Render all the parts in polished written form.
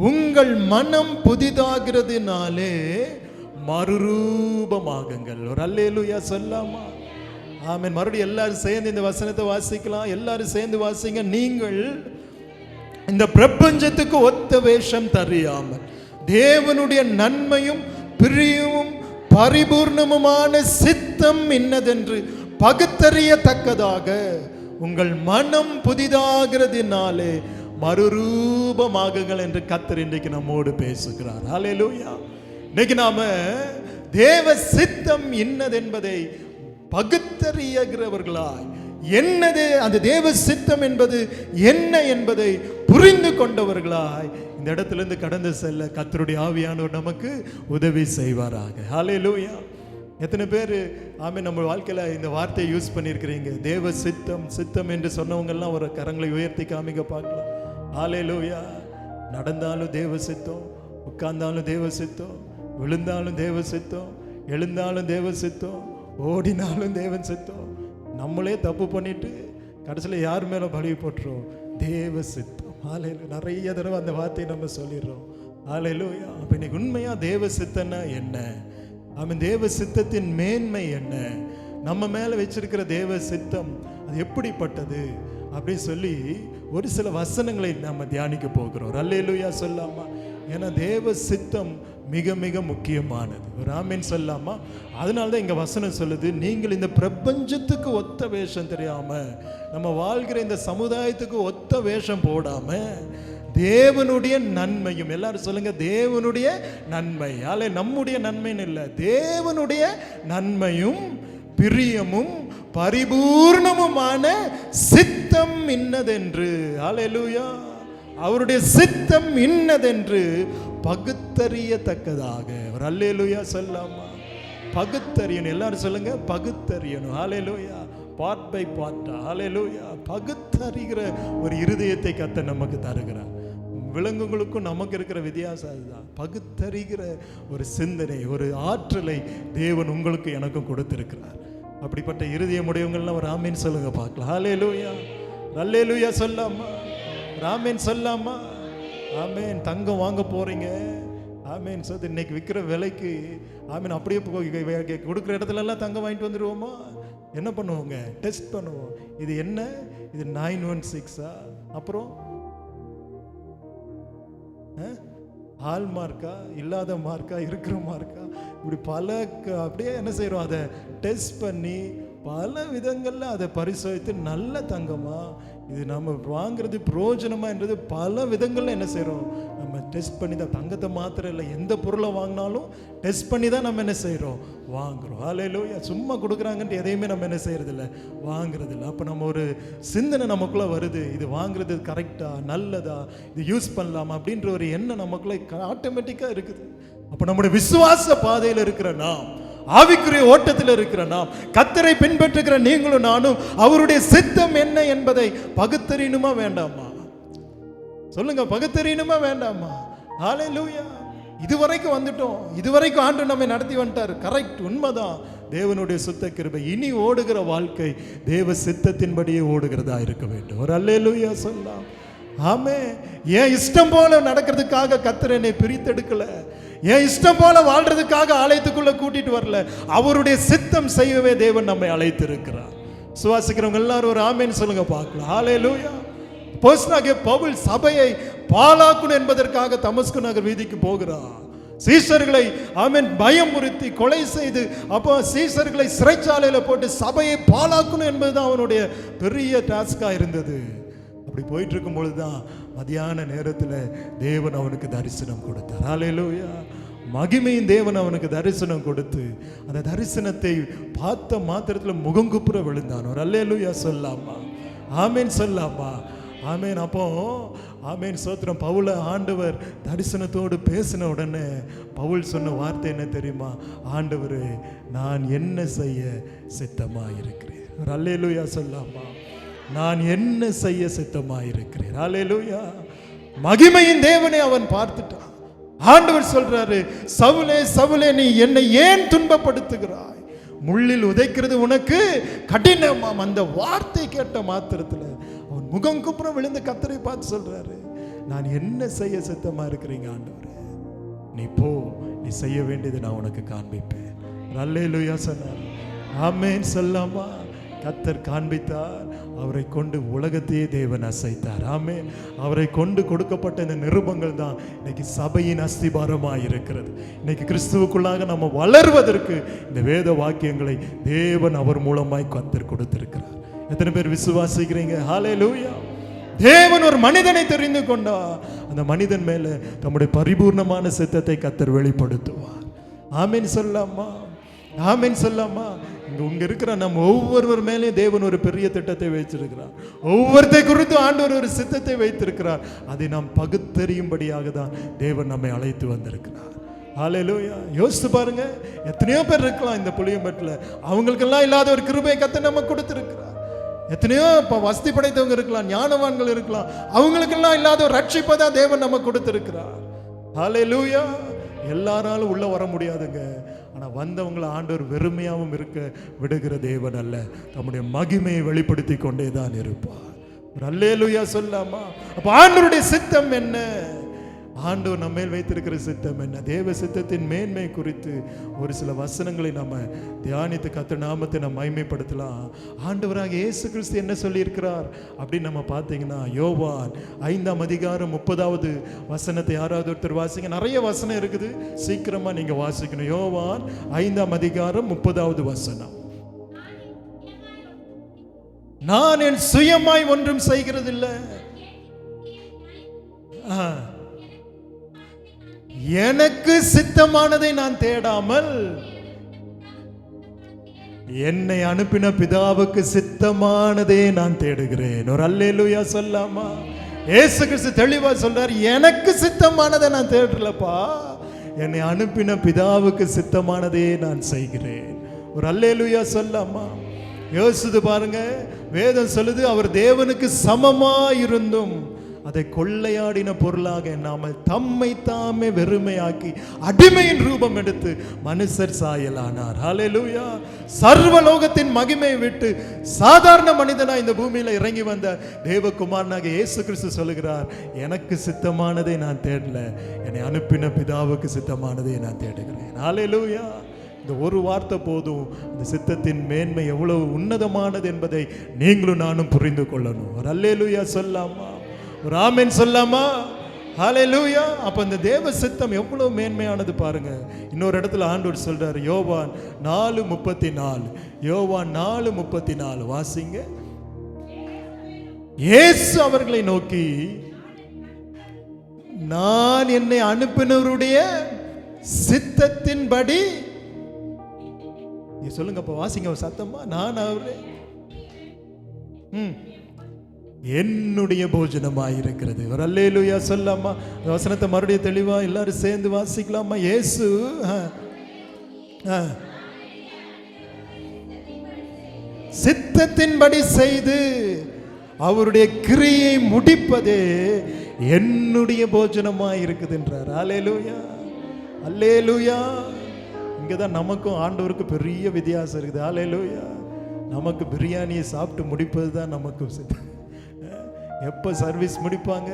உங்கள் மனம் புதிதாகிறதுனாலே மறுரூபமாகுங்கள். ஒரு அல்லேலூயா சொல்லாமா? ஆமென். மறுபடியும் எல்லாரும் சேர்ந்து இந்த வசனத்தை வாசிக்கலாம். எல்லாரும் சேர்ந்து வாசிங்க. நீங்கள் இந்த பிரபஞ்சத்துக்கு ஒத்த வேஷம் தெரியாமல் தேவனுடைய நன்மையும் பிரியமும் பரிபூர்ணமுமான சித்தம் இன்னதென்று பகுத்தறியத்தக்கதாக உங்கள் மனம் புதிதாகிறதுனாலே மறுரூபமாகுங்கள் என்று கர்த்தர் இன்றைக்கு நம்மோடு பேசுகிறார். ஹல்லேலூயா. இன்னைக்கு நாம தேவ சித்தம் இன்னதென்பதை பகுத்தறியகிறவர்களாய், என்னது அந்த தேவ சித்தம் என்பது என்ன என்பதை புரிந்து கொண்டவர்களாய் இந்த இடத்திலிருந்து கடந்து செல்ல கர்த்தருடைய ஆவியானவர் நமக்கு உதவி செய்வாராக. ஹல்லேலூயா. எத்தனை பேர் ஆமென் நம்ம வாழ்க்கையில இந்த வார்த்தையை யூஸ் பண்ணியிருக்கிறீங்க? தேவ சித்தம் சித்தம் என்று சொன்னவங்கெல்லாம் ஒரு கரங்களை உயர்த்தி காமிக்க பார்க்கலாம். ஹல்லேலூயா. நடந்தாலும் தேவ சித்தம், உட்கார்ந்தாலும் தேவ சித்தம், விழுந்தாலும் தேவ சித்தம், எழுந்தாலும் தேவ சித்தம், ஓடினாலும் தேவன் சித்தம். நம்மளே தப்பு பண்ணிட்டு கடைசியில் யார் மேலே பழி போட்டுறோம்? தேவ சித்தம். ஹல்லேலூயா. நிறைய தடவை அந்த வார்த்தையை நம்ம சொல்லிடுறோம். ஹல்லேலூயா. அப்போ இன்னைக்கு உண்மையா தேவ சித்தம்னா என்ன? அவன் தேவ சித்தத்தின் மேன்மை என்ன? நம்ம மேலே வச்சிருக்கிற தேவ சித்தம் அது எப்படிப்பட்டது அப்படின்னு சொல்லி ஒரு சில வசனங்களை நம்ம தியானிக்க போகிறோம். அல்லேலூயா சொல்லாமா? ஏன்னா தேவ சித்தம் மிக மிக முக்கியமானது. ஒரு ஆமீன் சொல்லாமா? அதனால தான் இங்கே வசனம் சொல்லுது, நீங்கள் இந்த பிரபஞ்சத்துக்கு ஒத்த வேஷம் தெரியாம, நம்ம வாழ்கிற இந்த சமுதாயத்துக்கு ஒத்த வேஷம் போடாம தேவனுடைய நன்மையும், எல்லாரும் சொல்லுங்க தேவனுடைய நன்மை, ஆலே நம்முடைய நன்மைன்னு இல்லை, தேவனுடைய நன்மையும் பிரியமும் பரிபூர்ணமுமான சித்தம் இன்னதென்று, ஹல்லேலூயா, அவருடைய சித்தம் இன்னதென்று பகுத்தறியத்தக்கதாக. ஒரு அல்லேலூயா சொல்லாமா? பகுத்தறியணும். எல்லாரும் சொல்லுங்க பகுத்தறியணும். ஹல்லேலூயா. Part by பார்ட்டா. ஹல்லேலூயா. பகுத்தறிகிற ஒரு இருதயத்தை கர்த்தர் நமக்கு தருகிறார். விலங்குகளுக்கும் நமக்கு இருக்கிற வித்தியாசம் அதுதான். பகுத்தறிகிற ஒரு சிந்தனை, ஒரு ஆற்றலை தேவன் உங்களுக்கு எனக்கும் கொடுத்திருக்கிறார். அப்படிப்பட்ட இருதயம் உடையவங்கள்லாம் ஒரு ஆமீன் சொல்லுங்க பார்க்கலாம். ஹல்லேலூயா. அல்லேலூயா சொல்லாமா? ஆமீன் சொல்லாமா? ஆமீன். தங்கம் வாங்க போறீங்க, ஆமீன். ஸோ இன்னைக்கு விற்கிற விலைக்கு ஆமீன் அப்படியே கொடுக்குற இடத்துல எல்லாம் தங்கம் வாங்கிட்டு வந்துடுவோமா? என்ன பண்ணுவோங்க? டெஸ்ட் பண்ணுவோம். இது என்ன? இது 916 அப்புறம் ஹால் மார்க்கா, இல்லாத மார்க்கா, இருக்கிற மார்க்கா, இப்படி பல அப்படியே என்ன செய்கிறோம்? அதை டெஸ்ட் பண்ணி பல விதங்களில் அதை பரிசோதித்து நல்ல தங்கமா இது நம்ம வாங்குறது பிரயோஜனமா என்றது பல விதங்கள்ல என்ன செய்கிறோம்? நம்ம டெஸ்ட் பண்ணி தான். தங்கத்தை மாத்திரம் இல்லை, எந்த பொருளை வாங்கினாலும் டெஸ்ட் பண்ணி தான் நம்ம என்ன செய்கிறோம்? வாங்குறோம். ஹல்லேலூயா. சும்மா கொடுக்குறாங்கன்ட்டு எதையுமே நம்ம என்ன செய்யறது இல்லை, வாங்குறது இல்லை. அப்போ நம்ம ஒரு சிந்தனை நமக்குள்ள வருது, இது வாங்குறது கரெக்டா, நல்லதா, இது யூஸ் பண்ணலாமா அப்படின்ற ஒரு எண்ணம் நமக்குள்ள ஆட்டோமேட்டிக்காக இருக்குது. அப்போ நம்முடைய விசுவாச பாதையில் இருக்கிற நாம், ஆவிக்குரிய ஓட்டத்தில் இருக்கிற நாம், கர்த்தரை பின்பற்றுகிற நீங்களும் நானும் அவருடைய சித்தம் என்ன என்பதை பகுத்தறியணுமா வேண்டாமா? சொல்லுங்க, பகுத்தறியணுமா வேண்டாமா? ஹல்லேலூயா. இதுவரைக்கும் வந்துட்டோம், இதுவரைக்கும் ஆண்டவர் நம்மை நடத்தி வந்துட்டார். கரெக்ட், உண்மைதான். தேவனுடைய சுத்த கிருபை. இனி ஓடுகிற வாழ்க்கை தேவ சித்தத்தின்படியே ஓடுகிறதா இருக்க வேண்டும். ஒரு அல்லேலூயா சொல்லலாம். ஆமே. ஏன் இஷ்டம் போல நடக்கிறதுக்காக கர்த்தர் என்னை பிரித்தெடுக்கல, ஏன் இஷ்டம் போல வாழ்றதுக்காக ஆலயத்துக்குள்ள கூட்டிட்டு வரல, அவருடைய சித்தம் செய்யவே தேவன் நம்மை அழைத்திருக்கிறார். சுவாசிக்கிறவங்க எல்லாரும் ஒரு ஆமேன் சொல்லுங்க பார்க்கலாம். ஹல்லேலூயா. அப்போஸ்தலனாகிய பவுல் சபையை பாழாக்கணும் என்பதற்காக தமஸ்கு நகர் வீதிக்கு போகிறார். சீஷர்களை ஆமென் பயமுறுத்தி கொலை செய்து, அப்போ சீஷர்களை சிறைச்சாலையில் போட்டு சபையை பாழாக்கணும் என்பதுதான் அவனுடைய பெரிய டாஸ்கா இருந்தது. அப்படி போயிட்டு இருக்கும் பொழுதுதான் மதியான நேரத்தில் தேவன் அவனுக்கு தரிசனம் கொடுத்தார். ஹல்லேலூயா. மகிமையின் தேவன் அவனுக்கு தரிசனம் கொடுத்து அந்த தரிசனத்தை பார்த்த மாத்திரத்தில் முகங்குப்புற விழுந்தான். ஒரு அல்லேலூயா சொல்லாமா? ஆமேன் சொல்லாமா? ஆமேன். அப்போ ஆமேன் சோத்திரம். பவுல ஆண்டவர் தரிசனத்தோடு பேசின உடனே பவுல் சொன்ன வார்த்தை என்ன தெரியுமா? ஆண்டவரே, நான் என்ன செய்ய சித்தமாயிருக்கிறேன். ஒரு அல்லேலூயா சொல்லாமா? நான் என்ன செய்ய சித்தமாயிருக்கிறேன். ஹல்லேலூயா. மகிமையின் தேவனை அவன் பார்த்துட்டான். ஆண்டவர் சொல்றாரு, சவுலே சவுலே, நீ என்னை ஏன் துன்பப்படுத்துகிறாய்? முள்ளில் உதைக்கிறது உனக்கு கடினமாம். அந்த வார்த்தை கேட்ட மாத்திரத்தில் அவன் முகம் குப்புறம் விழுந்து கர்த்தரை பார்த்து சொல்றாரு, நான் என்ன செய்ய சித்தமா இருக்கிறீங்க ஆண்டவரே, நீ போ, நீ செய்ய வேண்டியது நான் உனக்கு காண்பிப்பேன். அல்லேலூயா சொன்னார். ஆமென் சொல்லாமா? கர்த்தர் காண்பித்தார், அவரை கொண்டு உலகத்தையே தேவன் அசைத்தார். ஆமென். அவரை கொண்டு கொடுக்கப்பட்ட இந்த நிருபங்கள் தான் இன்னைக்கு சபையின் அஸ்திபாரமாக இருக்கிறது. இன்னைக்கு கிறிஸ்துவுக்குள்ளாக நம்ம வளர்வதற்கு இந்த வேத வாக்கியங்களை தேவன் அவர் மூலமாய் கர்த்தர் கொடுத்திருக்கிறார். எத்தனை பேர் விசுவாசிக்கிறீங்க? ஹல்லேலூயா. தேவன் ஒரு மனிதனை தெரிந்து கொண்டா அந்த மனிதன் மேல தம்முடைய பரிபூர்ணமான சித்தத்தை கர்த்தர் வெளிப்படுத்துவார். ஆமென் சொல்லாமா? ஆமென் சொல்லாமா? இங்க இருக்கிற நம்ம ஒவ்வொருவர் மேலே தேவன் ஒரு பெரிய திட்டத்தை வைத்திருக்கிறார். ஒவ்வொருத்தை குறித்து ஆண்டவர் ஒரு சித்தத்தை வைத்திருக்கிறார். அதை நாம் பகுத்தறியும்படியாக தான் தேவன் நம்மை அழைத்து வந்திருக்கிறார். ஹல்லேலூயா. யோசித்து பாருங்க, எத்தனையோ பேர் இருக்கலாம் இந்த புளியம்பட்டில், அவங்களுக்கெல்லாம் இல்லாத ஒரு கிருபையை கர்த்தர் நம்ம கொடுத்திருக்கிறார். எத்தனையோ வசதி படைத்தவங்க இருக்கலாம், ஞானவான்கள் இருக்கலாம், அவங்களுக்கெல்லாம் இல்லாத ஒரு ரட்சிப்பை தான் தேவன் நம்ம கொடுத்திருக்கிறார். ஹல்லேலூயா. எல்லாராலும் உள்ள வர முடியாதுங்க. ஆனால் வந்தவங்களை ஆண்டவர் வெறுமையாகவும் இருக்க விடுகிற தேவன் அல்ல, தம்முடைய மகிமையை வெளிப்படுத்தி கொண்டே தான் இருப்பார். ஒரு அல்லேலூயா சொல்லாமா? அப்ப ஆண்டவருடைய சித்தம் என்ன? ஆண்டவர் நம்ம மேல் வைத்திருக்கிற சித்தம் என்ன? தேவ சித்தத்தின் மேன்மை குறித்து ஒரு சில வசனங்களை நம்ம தியானித்து கர்த்தர் நாமத்தை நம்ம மகிமைப்படுத்தலாம். ஆண்டவராக இயேசு கிறிஸ்து என்ன சொல்லியிருக்கிறார் அப்படின்னு நம்ம பார்த்தீங்கன்னா, யோவான் 5ஆம் அதிகாரம் 30வது வசனத்தை யாராவது ஒருத்தர் வாசிங்க. நிறைய வசனம் இருக்குது, சீக்கிரமா நீங்க வாசிக்கணும். யோவான் 5ஆம் அதிகாரம் 30வது வசனம். நான் என் சுயமாய் ஒன்றும் செய்கிறதில்லை, எனக்கு சித்தமானதை நான் தேடாமல் என்னை அனுப்பின பிதாவுக்கு சித்தமானதே நான் தேடுகிறேன். ஒரு அல்லேலூயா சொல்லாமா? இயேசு கிறிஸ்து தெளிவா சொல்றார், எனக்கு சித்தமானதை நான் தேடலப்பா, என்னை அனுப்பின பிதாவுக்கு சித்தமானதே நான் செய்கிறேன். ஒரு அல்லேலூயா சொல்லாமா? யோசித்து பாருங்க, வேதம் சொல்லுது, அவர் தேவனுக்கு சமமா இருந்தும் அதை கொள்ளையாடின பொருளாக எண்ணாமல் தம்மை தாமே வெறுமையாக்கி அடிமையின் ரூபம் எடுத்து மனுஷர் சாயலானார். ஹல்லேலூயா. சர்வலோகத்தின் மகிமை விட்டு சாதாரண மனிதனாய் இந்த பூமியில இறங்கி வந்த தேவகுமாரனாக இயேசு கிறிஸ்து சொல்லுகிறார், எனக்கு சித்தமானதை நான் தேடல, என்னை அனுப்பின பிதாவுக்கு சித்தமானதை நான் தேடுகிறேன். ஹல்லேலூயா. இந்த ஒரு வார்த்தை போதும் இந்த சித்தத்தின் மேன்மை எவ்வளவு உன்னதமானது என்பதை நீங்களும் நானும் புரிந்து கொள்ளணும். ஒரு அல்லேலூயா சொல்லாமா? ஒரு ஆமென் சொல்லாமா? ஹல்லேலூயா. அப்ப இந்த தேவ சித்தம் எவ்வளவு மேன்மையானது பாருங்க. இன்னொரு இடத்துல ஆண்டவர் சொல்றாரு, யோவான் 4:34. யோவான் 4:34 வாசிங்க. இயேசு அவர்களை நோக்கி, நான் என்னை அனுப்பினவருடைய சித்தத்தின்படி, சொல்லுங்க அப்ப வாசிங்க சத்தமா. நான் அவரே என்னுடைய போஜனமாய் இருக்கிறது. ஒரு அல்லேலூயா சொல்லாமா? வசனத்தை மறுபடியும் தெளிவா எல்லாரும் சேர்ந்து வாசிக்கலாமா? இயேசு சித்தத்தின்படி செய்து அவருடைய கிரியை முடிப்பதே என்னுடைய போஜனமாய் இருக்குது என்றார். அல்லேலூயா, அல்லேலூயா. இங்கதான் நமக்கும் ஆண்டவருக்கும் பெரிய வித்தியாசம் இருக்குது. அல்லேலூயா. நமக்கு பிரியாணியை சாப்பிட்டு முடிப்பது தான் நமக்கு சித்தம். எப்போ சர்வீஸ் முடிப்பாங்க,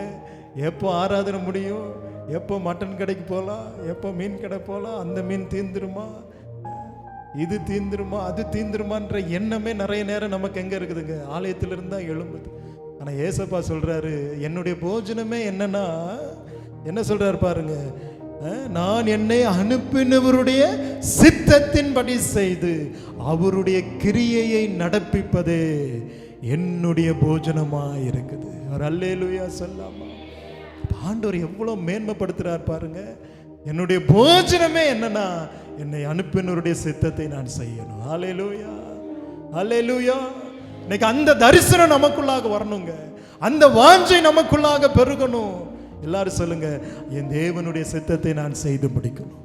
எப்போ ஆராதனை முடியும், எப்போ மட்டன் கடைக்கு போகலாம், எப்போ மீன் கடை போகலாம், அந்த மீன் தீந்துருமா, இது தீந்துருமா, அது தீந்துருமான்ற எண்ணமே நிறைய நேரம் நமக்கு எங்கே இருக்குதுங்க? ஆலயத்திலிருந்து தான் எழும்புது. ஆனால் ஏசப்பா சொல்கிறாரு, என்னுடைய போஜனமே என்னன்னா, என்ன சொல்கிறார் பாருங்க, நான் என்னை அனுப்பினவருடைய சித்தத்தின்படி செய்து அவருடைய கிரியையை நடப்பிப்பதே என்னுடைய போஜனமா இருக்குது. ஒரு அல்லேலூயா சொல்லாமா? ஆண்டவர் எவ்வளவு மேன்மைப்படுத்துறார் பாருங்க. என்னுடைய போஜனமே என்னன்னா, என்னை அனுப்பினருடைய சித்தத்தை நான் செய்யணும். அல்லேலூயா, அல்லேலூயா. இன்னைக்கு அந்த தரிசனம் நமக்குள்ளாக வரணுங்க, அந்த வாஞ்சை நமக்குள்ளாக பெருகணும். எல்லாரும் சொல்லுங்க, என் தேவனுடைய சித்தத்தை நான் செய்து முடிக்கணும்.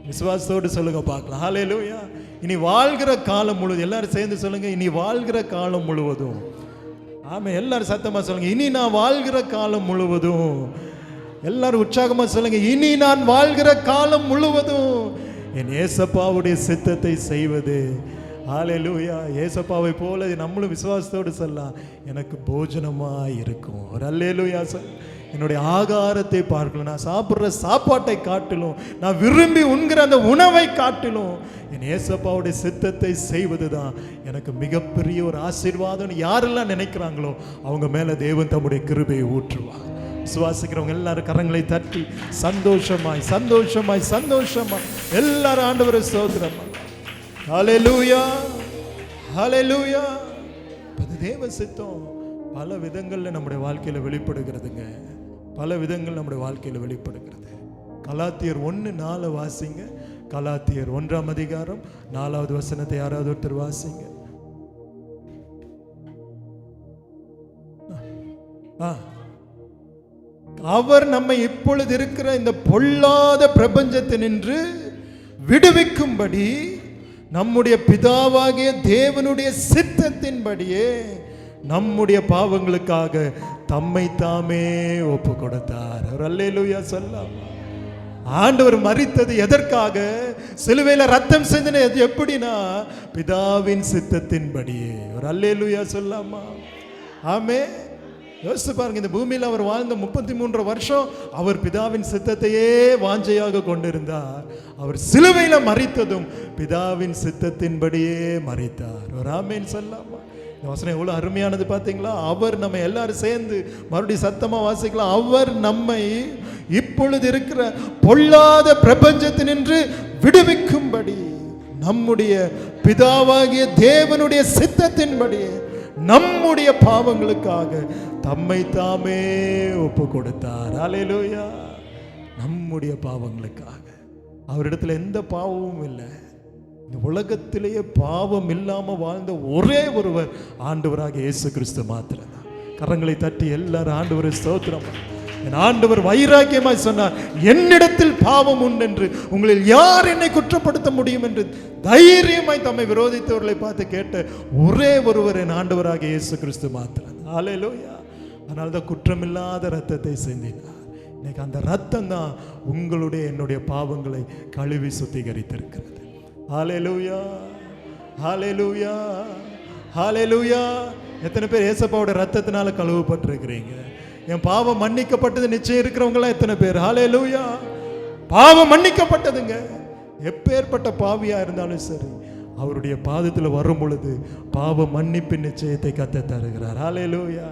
விசுவாசத்தோடு சொல்லுங்க பார்க்கலாம். ஹல்லேலூயா. இனி வாழ்கிற காலம் முழுவதும், எல்லாரும் சேர்ந்து சொல்லுங்க, இனி வாழ்கிற காலம் முழுவதும். ஆமா, எல்லாரும் சத்தமா சொல்லுங்க, இனி நான் வாழ்கிற காலம் முழுவதும். எல்லாரும் உற்சாகமா சொல்லுங்க, இனி நான் வாழ்கிற காலம் முழுவதும் என் ஏசப்பாவுடைய சித்தத்தை செய்வது. ஹல்லேலூயா. ஏசப்பாவை போல நம்மளும் விசுவாசத்தோடு சொல்லலாம், எனக்கு போஜனமா இருக்கும். ஒரு அல்லேலூயா சொல். என்னுடைய ஆகாரத்தை பார்க்கணும், நான் சாப்பிட்ற சாப்பாட்டை காட்டிலும், நான் விரும்பி உண்கிற அந்த உணவை காட்டிலும் என் ஏசப்பாவுடைய சித்தத்தை செய்வது தான் எனக்கு மிகப்பெரிய ஒரு ஆசீர்வாதம். யாரெல்லாம் நினைக்கிறாங்களோ அவங்க மேலே தேவன் தம்முடைய கிருபையை ஊற்றுவார். விசுவாசிக்கிறவங்க எல்லாரும் கரங்களை தட்டி சந்தோஷமாய் சந்தோஷமாய் சந்தோஷமாய் எல்லாரும் ஆண்டவரை ஸ்தோத்திரம். ஹல்லேலூயா, ஹல்லேலூயா. அது தேவ சித்தம் பல விதங்கள்ல நம்முடைய வாழ்க்கையில வெளிப்படுகிறதுங்க. பல விதங்கள் நம்முடைய வாழ்க்கையில வெளிப்படுகிறது. கலாத்தியர் 1:4 வாசிங்க. கலாத்தியர் 1ஆம் அதிகாரம் 4வது வசனத்தை யாராவது ஒருத்தர் வாசிங்க. அவர் நம்மை இப்பொழுது இருக்கிற இந்த பொல்லாத பிரபஞ்சத்தினின்று விடுவிக்கும்படி நம்முடைய பிதாவாகிய தேவனுடைய சித்தத்தின்படியே நம்முடைய பாவங்களுக்காக தம்மை தாமே ஒப்பு கொடுத்தார். அல்லேலூயா சொல்லலாம். ஆண்டவர் மரித்தது எதற்காக? சிலுவையில் ரத்தம் சிந்தினது எப்படின்னா பிதாவின் சித்தத்தின்படியே. ஒரு அல்லேலூயா சொல்லாமா? ஆமே. யோசித்து பாருங்க, இந்த பூமியில் அவர் வாழ்ந்த 33 வருஷம் அவர் பிதாவின் சித்தத்தையே வாஞ்சையாக கொண்டிருந்தார். அவர் சிலுவையில் மரித்ததும் பிதாவின் சித்தத்தின்படியே மரித்தார். ஒரு ஆமேன் சொல்லாமா? இந்த வசனம் எவ்வளவு அருமையானது பார்த்தீங்களா? அவர் நம்ம எல்லாரும் சேர்ந்து மறுபடியும் சத்தமா வாசிக்கலாம். அவர் நம்மை இப்பொழுது இருக்கிற பொல்லாத பிரபஞ்சத்தினின்று விடுவிக்கும்படி நம்முடைய பிதாவாகிய தேவனுடைய சித்தத்தின்படியே நம்முடைய பாவங்களுக்காக தம்மை தாமே ஒப்பு கொடுத்தார். அல்லேலூயா. நம்முடைய பாவங்களுக்காக. அவரிடத்துல எந்த பாவமும் இல்லை. இந்த உலகத்திலேயே பாவம் இல்லாம வாழ்ந்த ஒரே ஒருவர் ஆண்டவராக இயேசு கிறிஸ்து மாத்திரம்தான். கரங்களை தட்டி எல்லாரும் ஆண்டவரை ஸ்தோத்திரம். என் ஆண்டவர் வைராக்கியமாய் சொன்னார், என்னிடத்தில் பாவம் உண்டு என்று உங்களில் யார் என்னை குற்றப்படுத்த முடியும் என்று தைரியமாய் தம்மை விரோதித்தவர்களை பார்த்து கேட்ட ஒரே ஒருவர் என் ஆண்டவராக இயேசு கிறிஸ்து மாத்திரம். அல்லேலூயா. அதனால்தான் குற்றமில்லாத ரத்தத்தை சிந்தினார். இன்னைக்கு அந்த ரத்தம் தான் உங்களுடைய என்னுடைய பாவங்களை கழுவி சுத்திகரித்திருக்கிறது. ஹல்லேலூயா, ஹல்லேலூயா, ஹல்லேலூயா. எத்தனை பேர் ஏசப்பாவோட ரத்தத்தினால கழுவப்பட்டிருக்கிறீங்க? என் பாவம் மன்னிக்கப்பட்டது நிச்சயம் இருக்கிறவங்களாம் எத்தனை பேர்? ஹல்லேலூயா. பாவம் மன்னிக்கப்பட்டதுங்க. எப்பேற்பட்ட பாவியா இருந்தாலும் சரி, அவருடைய பாதத்தில் வரும் பொழுது பாவ மன்னிப்பின் நிச்சயத்தை கத்த தருகிறார். ஹல்லேலூயா.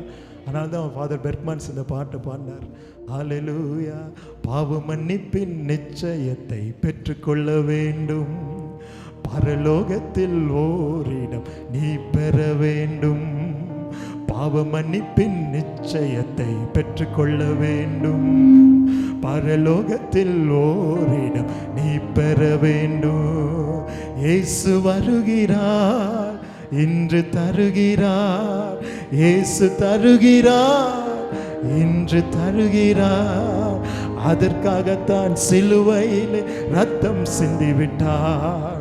அதனால தான் ஃபாதர் பெர்க்மன்ஸ் இந்த பாட்டு பாடினார். ஹல்லேலூயா. பாவ மன்னிப்பின் நிச்சயத்தை பெற்றுக்கொள்ள வேண்டும், பரலோகத்தில் ஓரிடம் நீ பெற வேண்டும். பாவ மன்னிப்பின் நிச்சயத்தை பெற்றுக்கொள்ள வேண்டும், பரலோகத்தில் ஓரிடம் நீ பெற வேண்டும். இயேசு வருகிறார், இன்று தருகிறார். இயேசு தருகிறார், இன்று தருகிறார். அதற்காகத்தான் சிலுவையில் ரத்தம் சிந்திவிட்டார்.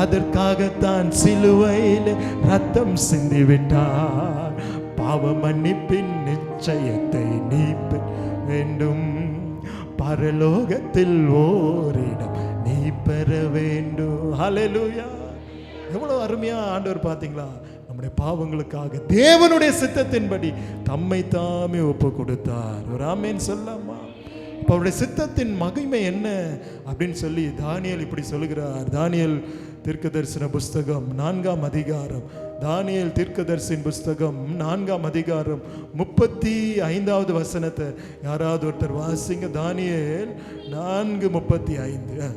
அதற்காகத்தான் சிலுவையில் ரத்தம் சிந்திவிட்டார். பாவ மன்னிப்பின் நிச்சயத்தை நீ பெற வேண்டும், பரலோகத்தில் ஓரிடம் நீ பெற வேண்டும். ஹல்லேலூயா. எவ்வளவு அருமையா ஆண்டவர் பார்த்தீங்களா? நம்முடைய பாவங்களுக்காக தேவனுடைய சித்தத்தின்படி தம்மை தாமே ஒப்பு கொடுத்தார். ஒரு ஆமேன் சொல்லாமா? இப்போ அவருடைய சித்தத்தின் மகிமை என்ன அப்படின்னு சொல்லி தானியேல் இப்படி சொல்லுகிறார். தானியேல் தீர்க்கதரிசன புஸ்தகம் 4ஆம் அதிகாரம், தானியேல் தீர்க்கதரிசின் புஸ்தகம் 4ஆம் அதிகாரம் 35வது வசனத்தை யாராவது ஒருத்தர் வாசிங்க. தானியேல் 4:35.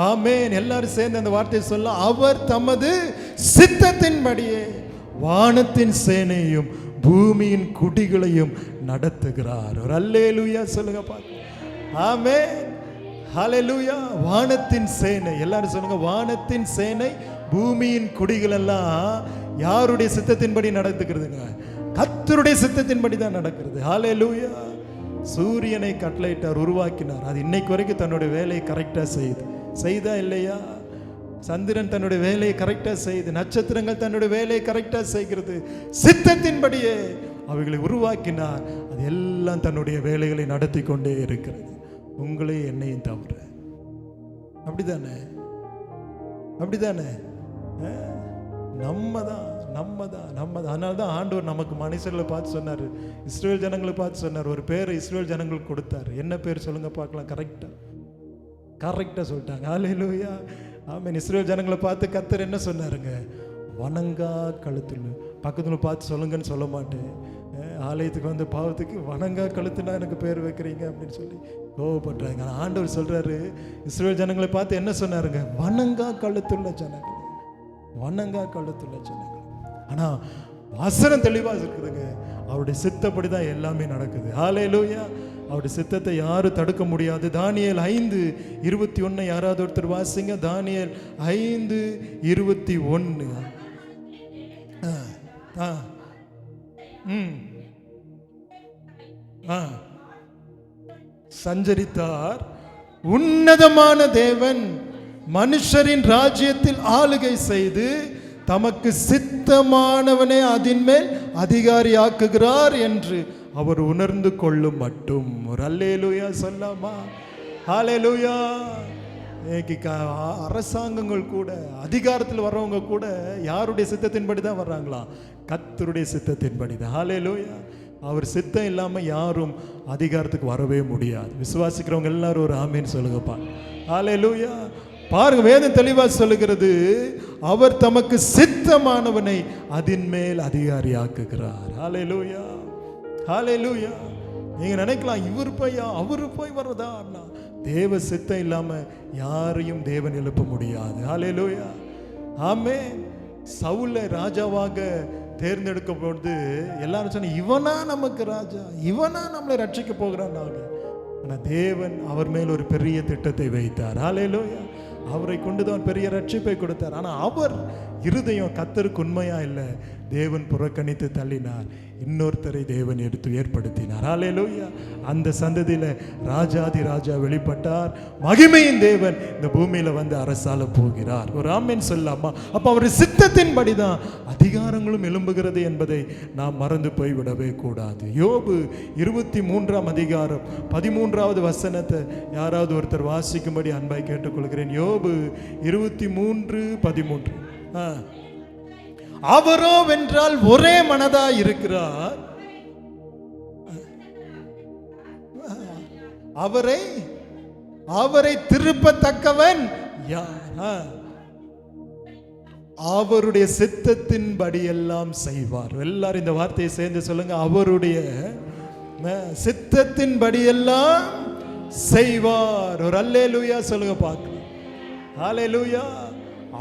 ஆமென். எல்லாரும் சேர்ந்து அந்த வார்த்தையை சொல்ல. அவர் தமது சித்தத்தின்படியே வானத்தின் சேனையும் பூமியின் குடிகளையும் நடத்துகிறார். ஒரு அல்லேலூயா சொல்லுங்க பாருங்க. ஆமென், ஹல்லேலூயா. வானத்தின் சேனை, எல்லாரும் சொல்லுங்க. வானத்தின் சேனை, பூமியின் குடிகள் எல்லாம் யாருடைய சித்தத்தின்படி நடத்துகிறதுங்க? கர்த்தருடைய சித்தத்தின்படி தான் நடக்கிறது. ஹல்லேலூயா. சூரியனை கட்டளையிட்டார், உருவாக்கினார். அது இன்னைக்கு வரைக்கும் தன்னுடைய வேலையை கரெக்டாக செய்தா இல்லையா? சந்திரன் தன்னுடைய வேலையை கரெக்டாக செய்து, நட்சத்திரங்கள் தன்னுடைய வேலையை கரெக்டாக செய்கிறது. சித்தத்தின்படியே அவைகளை உருவாக்கினார். அது எல்லாம் தன்னுடைய வேலைகளை நடத்தி கொண்டே இருக்கிறது, உங்களையும் என்னையும் தவிர. அப்படிதானே? அப்படிதானே? நம்ம தான். அதனால தான் ஆண்டவர் நமக்கு மனுஷர்களை பார்த்து சொன்னார், இஸ்ரேல் ஜனங்களை பார்த்து சொன்னார், ஒரு பேர் இஸ்ரேல் ஜனங்களுக்கு கொடுத்தார். என்ன பேர் சொல்லுங்க பார்க்கலாம்? கரெக்டாக சொல்லிட்டாங்க. ஹல்லேலூயா, ஆமென். இஸ்ரேல் ஜனங்களை பார்த்து கர்த்தர் என்ன சொன்னாருங்க? வணங்கா கழுத்துல. பக்கத்தில் பார்த்து சொல்லுங்கன்னு சொல்ல மாட்டேன். ஆலயத்துக்கு வந்து பாவத்துக்கு வணங்கா கழுத்துனா எனக்கு பேர் வைக்கிறீங்க அப்படின்னு சொல்லி கோவப்படுறாங்க. ஆனால் ஆண்டவர் சொல்றாரு, இஸ்ரேல் ஜனங்களை பார்த்து என்ன சொன்னாருங்க? வணங்கா கழுத்துள்ள ஜனங்கள். ஆனா வசனம் தெளிவாக இருக்குதுங்க, அவருடைய சித்தப்படி தான் எல்லாமே நடக்குது. ஹல்லேலூயா, அவருடைய சித்தத்தை யாரும் தடுக்க முடியாது. தானியேல் 5:21 யாராவது ஒருத்தர் வாசிங்க. தானியேல் 5:21. சஞ்சரித்தார். உன்னதமான தேவன் மனுஷரின் ராஜ்யத்தில் ஆளுகை செய்து தமக்கு சித்தமானவனே அதன் மேல் அதிகாரியாக்குகிறார் என்று அவர் உணர்ந்து கொள்ளும் மட்டும். ஒரு அல்லேலூயா சொல்லாமா? ஹல்லேலூயா. அரசாங்கங்கள் கூட, அதிகாரத்தில் வர்றவங்க கூட யாருடைய சித்தத்தின்படி தான் வர்றாங்களா? கர்த்தருடைய சித்தத்தின்படி தான். ஹல்லேலூயா. அவர் சித்தம் இல்லாமல் யாரும் அதிகாரத்துக்கு வரவே முடியாது. விசுவாசிக்கிறவங்க எல்லாரும் ஒரு ஆமீன் சொல்லுங்கப்பா. ஹல்லேலூயா. பாருங்க, வேதம் தெளிவாக சொல்லுகிறது, அவர் தமக்கு சித்தமானவனை அதன் மேல் அதிகாரியாக்குகிறார். ஹல்லேலூயா, ஹல்லேலூயா. நீங்க நினைக்கலாம், இவர் போய் அவரு போய் வர்றதா? தேவ சித்தம் இல்லாம யாரையும் தேவன் எழுப்ப முடியாது. ஹல்லேலூயா, ஆமென். சவுலை ராஜாவாக தேர்ந்தெடுக்கப்பட்டு எல்லாரும் சொன்ன, இவனா நமக்கு ராஜா, இவனா நம்மளை ரட்சிக்க போகிறான். ஆனால் தேவன் அவர் மேல் ஒரு பெரிய திட்டத்தை வைத்தார். ஹல்லேலூயா. அவரை கொண்டுதான் பெரிய ரட்சிப்பை கொடுத்தார். ஆனால் அவர் இருதயம் கர்த்தருக்கு உண்மையா இல்லை, தேவன் புறக்கணித்து தள்ளினார். இன்னொருத்தரை தேவன் எடுத்து ஏற்படுத்தினார். ஹல்லேலூயா. அந்த சந்ததியில் ராஜாதி ராஜா வெளிப்பட்டார். மகிமையின் தேவன் இந்த பூமியில வந்து அரசால போகிறார். ஒரு ஆமென் சொல்லாமா? அப்ப அவர் சித்தத்தின்படி தான் அதிகாரங்களும் எழும்புகிறது என்பதை நாம் மறந்து போய் விடவே கூடாது. யோபு 23ஆம் அதிகாரம் 13வது வசனத்தை யாராவது ஒருத்தர் வாசிக்கும்படி அன்பாய் கேட்டுக்கொள்கிறேன். யோபு 23:13. அவரோ வென்றால் ஒரே மனதா இருக்கிறார், அவரை திருப்பத்தக்கவன் யார்? அவருடைய சித்தத்தின்படி எல்லாம் செய்வார். எல்லாரும் இந்த வார்த்தையை சேர்ந்து சொல்லுங்க. அவருடைய சித்தத்தின்படி எல்லாம் செய்வார். ஒரு அல்லேலூயா சொல்லுங்க பார்க்கலாம். ஹல்லேலூயா.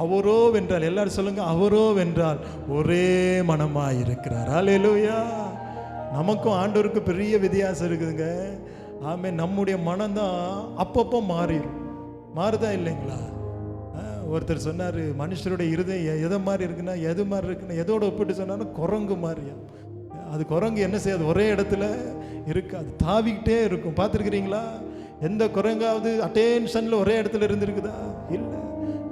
அவரோ வென்றால், எல்லாரும் சொல்லுங்க, அவரோ வென்றால் ஒரே மனமாய் இருக்கிறார். ஹல்லேலூயா. நமக்கும் ஆண்டவருக்கும் பெரிய வித்தியாசம் இருக்குதுங்க. ஆமென். நம்முடைய மனம்தான் அப்பப்போ மாறுதா இல்லைங்களா? ஒருத்தர் சொன்னார், மனுஷருடைய இருதயம் எதை மாதிரி இருக்குன்னா, எது மாதிரி இருக்குன்னா, எதோட ஒப்பிட்டு சொன்னாலும் குரங்கு மாதிரியா. அது குரங்கு என்ன செய்யாது? ஒரே இடத்துல இருக்காது, தாவிக்கிட்டே இருக்கும். பார்த்துருக்கிறீங்களா? எந்த குரங்காவது அட்டென்ஷன்ல ஒரே இடத்துல இருந்திருக்குதா? இல்லை,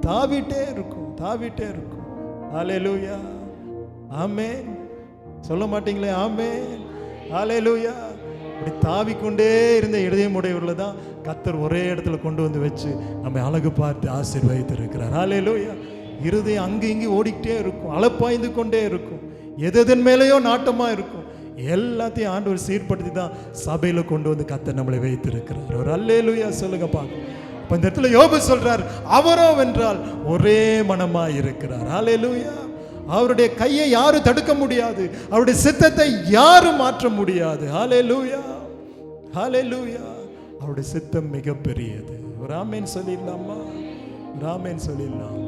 தாவிட்டே இருக்கும். ஹல்லேலூயா, ஆமென். சொல்ல மாட்டீங்களே ஆமென், ஹல்லேலூயா. இப்படி தாவிக்கொண்டே இருந்த இதயமுடையவர்களை தான் கர்த்தர் ஒரே இடத்துல கொண்டு வந்து வச்சு நம்மை அழகு பார்த்து ஆசீர்வதித்து இருக்கிறார். ஹல்லேலூயா. இருதயம் அங்கு இங்கு ஓடிக்கிட்டே இருக்கும், அலப்பாய்ந்து கொண்டே இருக்கும், எதன் மேலேயோ நாட்டமா இருக்கும். எல்லாத்தையும் ஆண்டவர் சீர்படுத்தி தான் சபையில கொண்டு வந்து கர்த்தர் நம்மளை வைத்திருக்கிறார். ஒரு அல்லேலூயா சொல்லுங்க பாக்க. இப்ப இந்த இடத்துல யோபு சொல்றார், அவரோ வென்றால் ஒரே மனமாய் இருக்கிறார். ஹல்லேலூயா. அவருடைய கையை யாரும் தடுக்க முடியாது, அவருடைய சித்தத்தை யாரும் மாற்ற முடியாது. ஹல்லேலூயா, ஹல்லேலூயா. அவருடைய சித்தம் மிக பெரியது. ஒரு ஆமென் சொல்லிடலாமா? ஒரு ஆமென் சொல்லிடலாம்.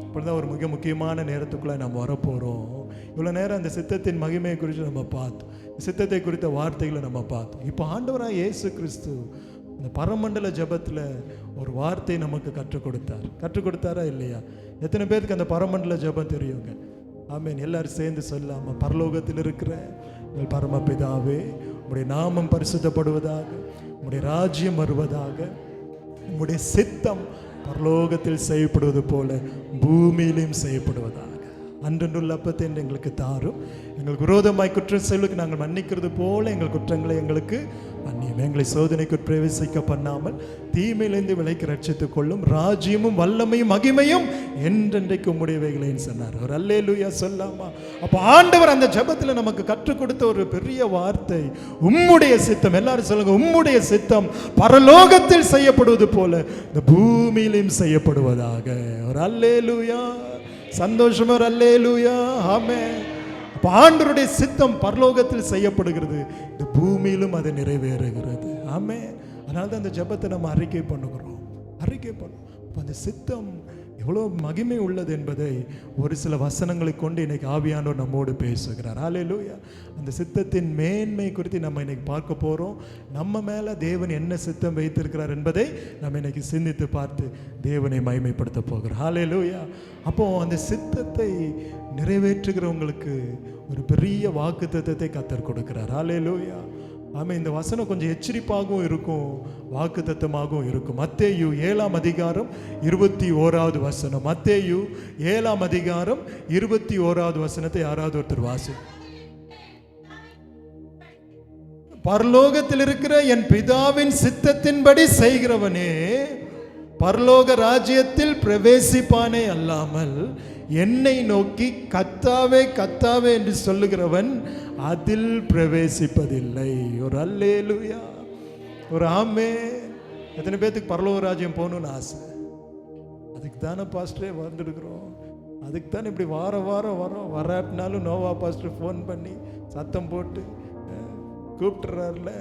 இப்படிதான் ஒரு மிக முக்கியமான நேரத்துக்குள்ள நம்ம வரப்போறோம். இவ்வளவு நேரம் அந்த சித்தத்தின் மகிமையை குறித்து நம்ம பார்த்தோம், சித்தத்தை குறித்த வார்த்தைகளை நம்ம பார்த்தோம். இப்போ ஆண்டவராக இயேசு கிறிஸ்து இந்த பரமண்டல ஜபத்தில் ஒரு வார்த்தை நமக்கு கற்றுக் கொடுத்தாரா இல்லையா? எத்தனை பேருக்கு அந்த பரமண்டல ஜபம் தெரியுங்க? ஆமென். எல்லாரும் சேர்ந்து சொல்லாம, பரலோகத்தில் இருக்கிற எங்கள் பரமபிதாவே, உம்முடைய நாமம் பரிசுத்தப்படுவதாக, உம்முடைய ராஜ்யம் வருவதாக, உம்முடைய சித்தம் பரலோகத்தில் செய்யப்படுவது போல பூமியிலும் செய்யப்படுவதாக. அன்றன்றுள்ள அப்பத்தை எங்களுக்கு தாரும். எங்களுக்கு விரோதமாய் குற்றம் செய்வதற்கு நாங்கள் மன்னிக்கிறது போல எங்கள் குற்றங்களை எங்களுக்கு மன்னியும். எங்களை சோதனைக்கு பிரவேசிக்க பண்ணாமல் தீமையிலிருந்து விலைக்கு ரட்சித்துக் கொள்ளும். ராஜ்யமும் வல்லமையும் மகிமையும் என்றென்றைக்கு உம்முடையவைகளேன்னு சொன்னார். ஒரு அல்லேலூயா சொல்லாமா? அப்போ ஆண்டவர் அந்த ஜெபத்தில் நமக்கு கற்றுக் கொடுத்த ஒரு பெரிய வார்த்தை, உம்முடைய சித்தம். எல்லாரும் சொல்லுங்க, உம்முடைய சித்தம் பரலோகத்தில் செய்யப்படுவது போல இந்த பூமியிலும் செய்யப்படுவதாக. ஒரு அல்லேலூயா, சந்தோஷமா ஒரு அல்லேலூயா, ஆமென். அப்போ ஆண்டவருடைய சித்தம் பரலோகத்தில் செய்யப்படுகிறது, இந்த பூமியிலும் அது நிறைவேறுகிறது. ஆமென். அதனால தான் அந்த ஜெபத்தை நம்ம அறிக்கை பண்ணுகிறோம். அப்போ அந்த சித்தம் எவ்வளோ மகிமை உள்ளது என்பதை ஒரு சில வசனங்களை கொண்டு இன்னைக்கு ஆவியானவர் நம்மோடு பேசுகிறார். ஹல்லேலூயா. அந்த சித்தத்தின் மேன்மை குறித்து நம்ம இன்னைக்கு பார்க்க போகிறோம். நம்ம மேலே தேவன் என்ன சித்தம் வைத்திருக்கிறார் என்பதை நம்ம இன்னைக்கு சிந்தித்து பார்த்து தேவனை மகிமைப்படுத்த போகிறோம். ஹல்லேலூயா. அப்போது அந்த சித்தத்தை நிறைவேற்றுகிறவங்களுக்கு ஒரு பெரிய வாக்குத்தத்தத்தை கர்த்தர் கொடுக்கிறார். ஹல்லேலூயா. ஆமாம். இந்த வசனம் கொஞ்சம் எச்சரிப்பாகவும் இருக்கும், வாக்குத்தத்தமாகவும் இருக்கும். மத்தேயு 7ஆம் அதிகாரம் 21வது வசனம். மத்தேயு 7ஆம் அதிகாரம் 21வது வசனத்தை யாராவது ஒருத்தர் வாசி. பரலோகத்தில் இருக்கிற என் பிதாவின் சித்தத்தின்படி செய்கிறவனே பரலோக ராஜ்யத்தில் பிரவேசிப்பானே அல்லாமல் என்னை நோக்கி கர்த்தாவே கர்த்தாவே என்று சொல்லுகிறவன் அதில் பிரவேசிப்பதில்லை. ஒரு அல்லேலூயா, ஒரு ஆமென். எத்தனை பேத்துக்கு பரலோக ராஜ்யம் போகணும்னு ஆசை? அதுக்கு தானே பாஸ்டரே வந்துருக்குறோம். அதுக்கு தானே இப்படி வாரம் வரோம். வராட்டினாலும் நோவா பாஸ்டர் ஃபோன் பண்ணி சத்தம் போட்டு கூப்பிட்டுறாருல.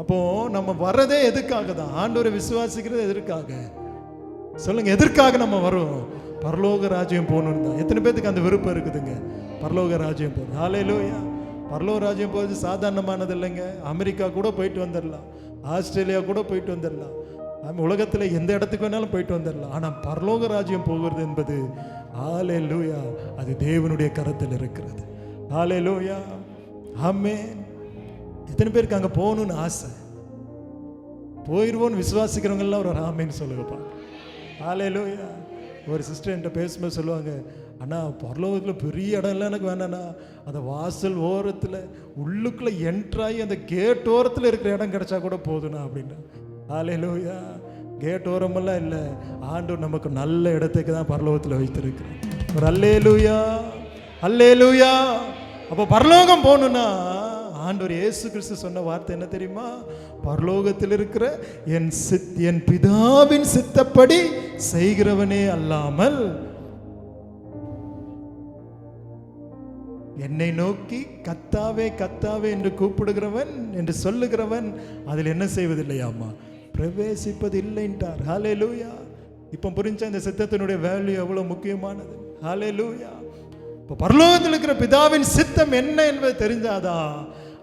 அப்போ நம்ம வர்றதே எதுக்காக தான்? ஆண்டவரை விசுவாசிக்கிறது எதற்காக சொல்லுங்க? எதற்காக நம்ம வரோம்? பரலோக ராஜ்யம் போகணுன்னு தான். எத்தனை பேத்துக்கு அந்த விருப்பம் இருக்குதுங்க? பரலோக ராஜ்யம் போகணும். ஹல்லேலூயா. பரலோக ராஜ்யம் போகிறது சாதாரணமானது இல்லைங்க. அமெரிக்கா கூட போயிட்டு வந்துடலாம், ஆஸ்திரேலியா கூட போயிட்டு வந்துடலாம், உலகத்தில் எந்த இடத்துக்கு வேணாலும் போயிட்டு வந்துடலாம். ஆனால் பரலோக ராஜ்யம் போகிறது என்பது ஹல்லேலூயா, அது தேவனுடைய கரத்தில் இருக்கிறது. ஹல்லேலூயா, ஆமென். எத்தனை பேருக்கு அங்கே போகணும்னு ஆசை? போயிடுவோன்னு விசுவாசிக்கிறவங்கெல்லாம் ஒரு ஆமென்னு சொல்லுங்கப்பா. ஹல்லேலூயா. ஒரு சிஸ்டர் என்கிட்ட பேசும்போது சொல்லுவாங்க, அண்ணா பரலோகத்தில் பெரிய இடம்லாம் எனக்கு வேணாண்ணா, அந்த வாசல் ஓரத்தில் உள்ளுக்குள்ளே என்ட்ராகி அந்த கேட் ஓரத்தில் இருக்கிற இடம் கிடைச்சா கூட போதுண்ணா அப்படின்னா. ஹல்லேலூயா. கேட் ஓரமெல்லாம் இல்லை, ஆண்டவர் நமக்கு நல்ல இடத்துக்கு தான் பரலோகத்தில் வைத்திருக்கிறோம். ஒரு அல்லேலூயா, அல்லேலூயா. அப்போ பரலோகம் போகணுன்னா ஆண்டவர் இயேசு கிறிஸ்து சொன்ன வார்த்தை என்ன தெரியுமா? பரலோகத்தில் இருக்கிற என் பிதாவின் சித்தப்படி செய்கிறவனே அல்லாமல் என்னை நோக்கி கர்த்தாவே கர்த்தாவே என்று கூப்பிடுகிறவன் என்று சொல்லுகிறவன் அதில் என்ன செய்வதில்லையாமா? பிரவேசிப்பதில்லைன்றார். ஹல்லேலூயா. இப்போ புரிஞ்சா இந்த சித்தத்தினுடைய வேல்யூ எவ்வளோ முக்கியமானது? ஹல்லேலூயா. இப்போ பரலோகத்தில் இருக்கிற பிதாவின் சித்தம் என்ன என்பது தெரிஞ்சாதான்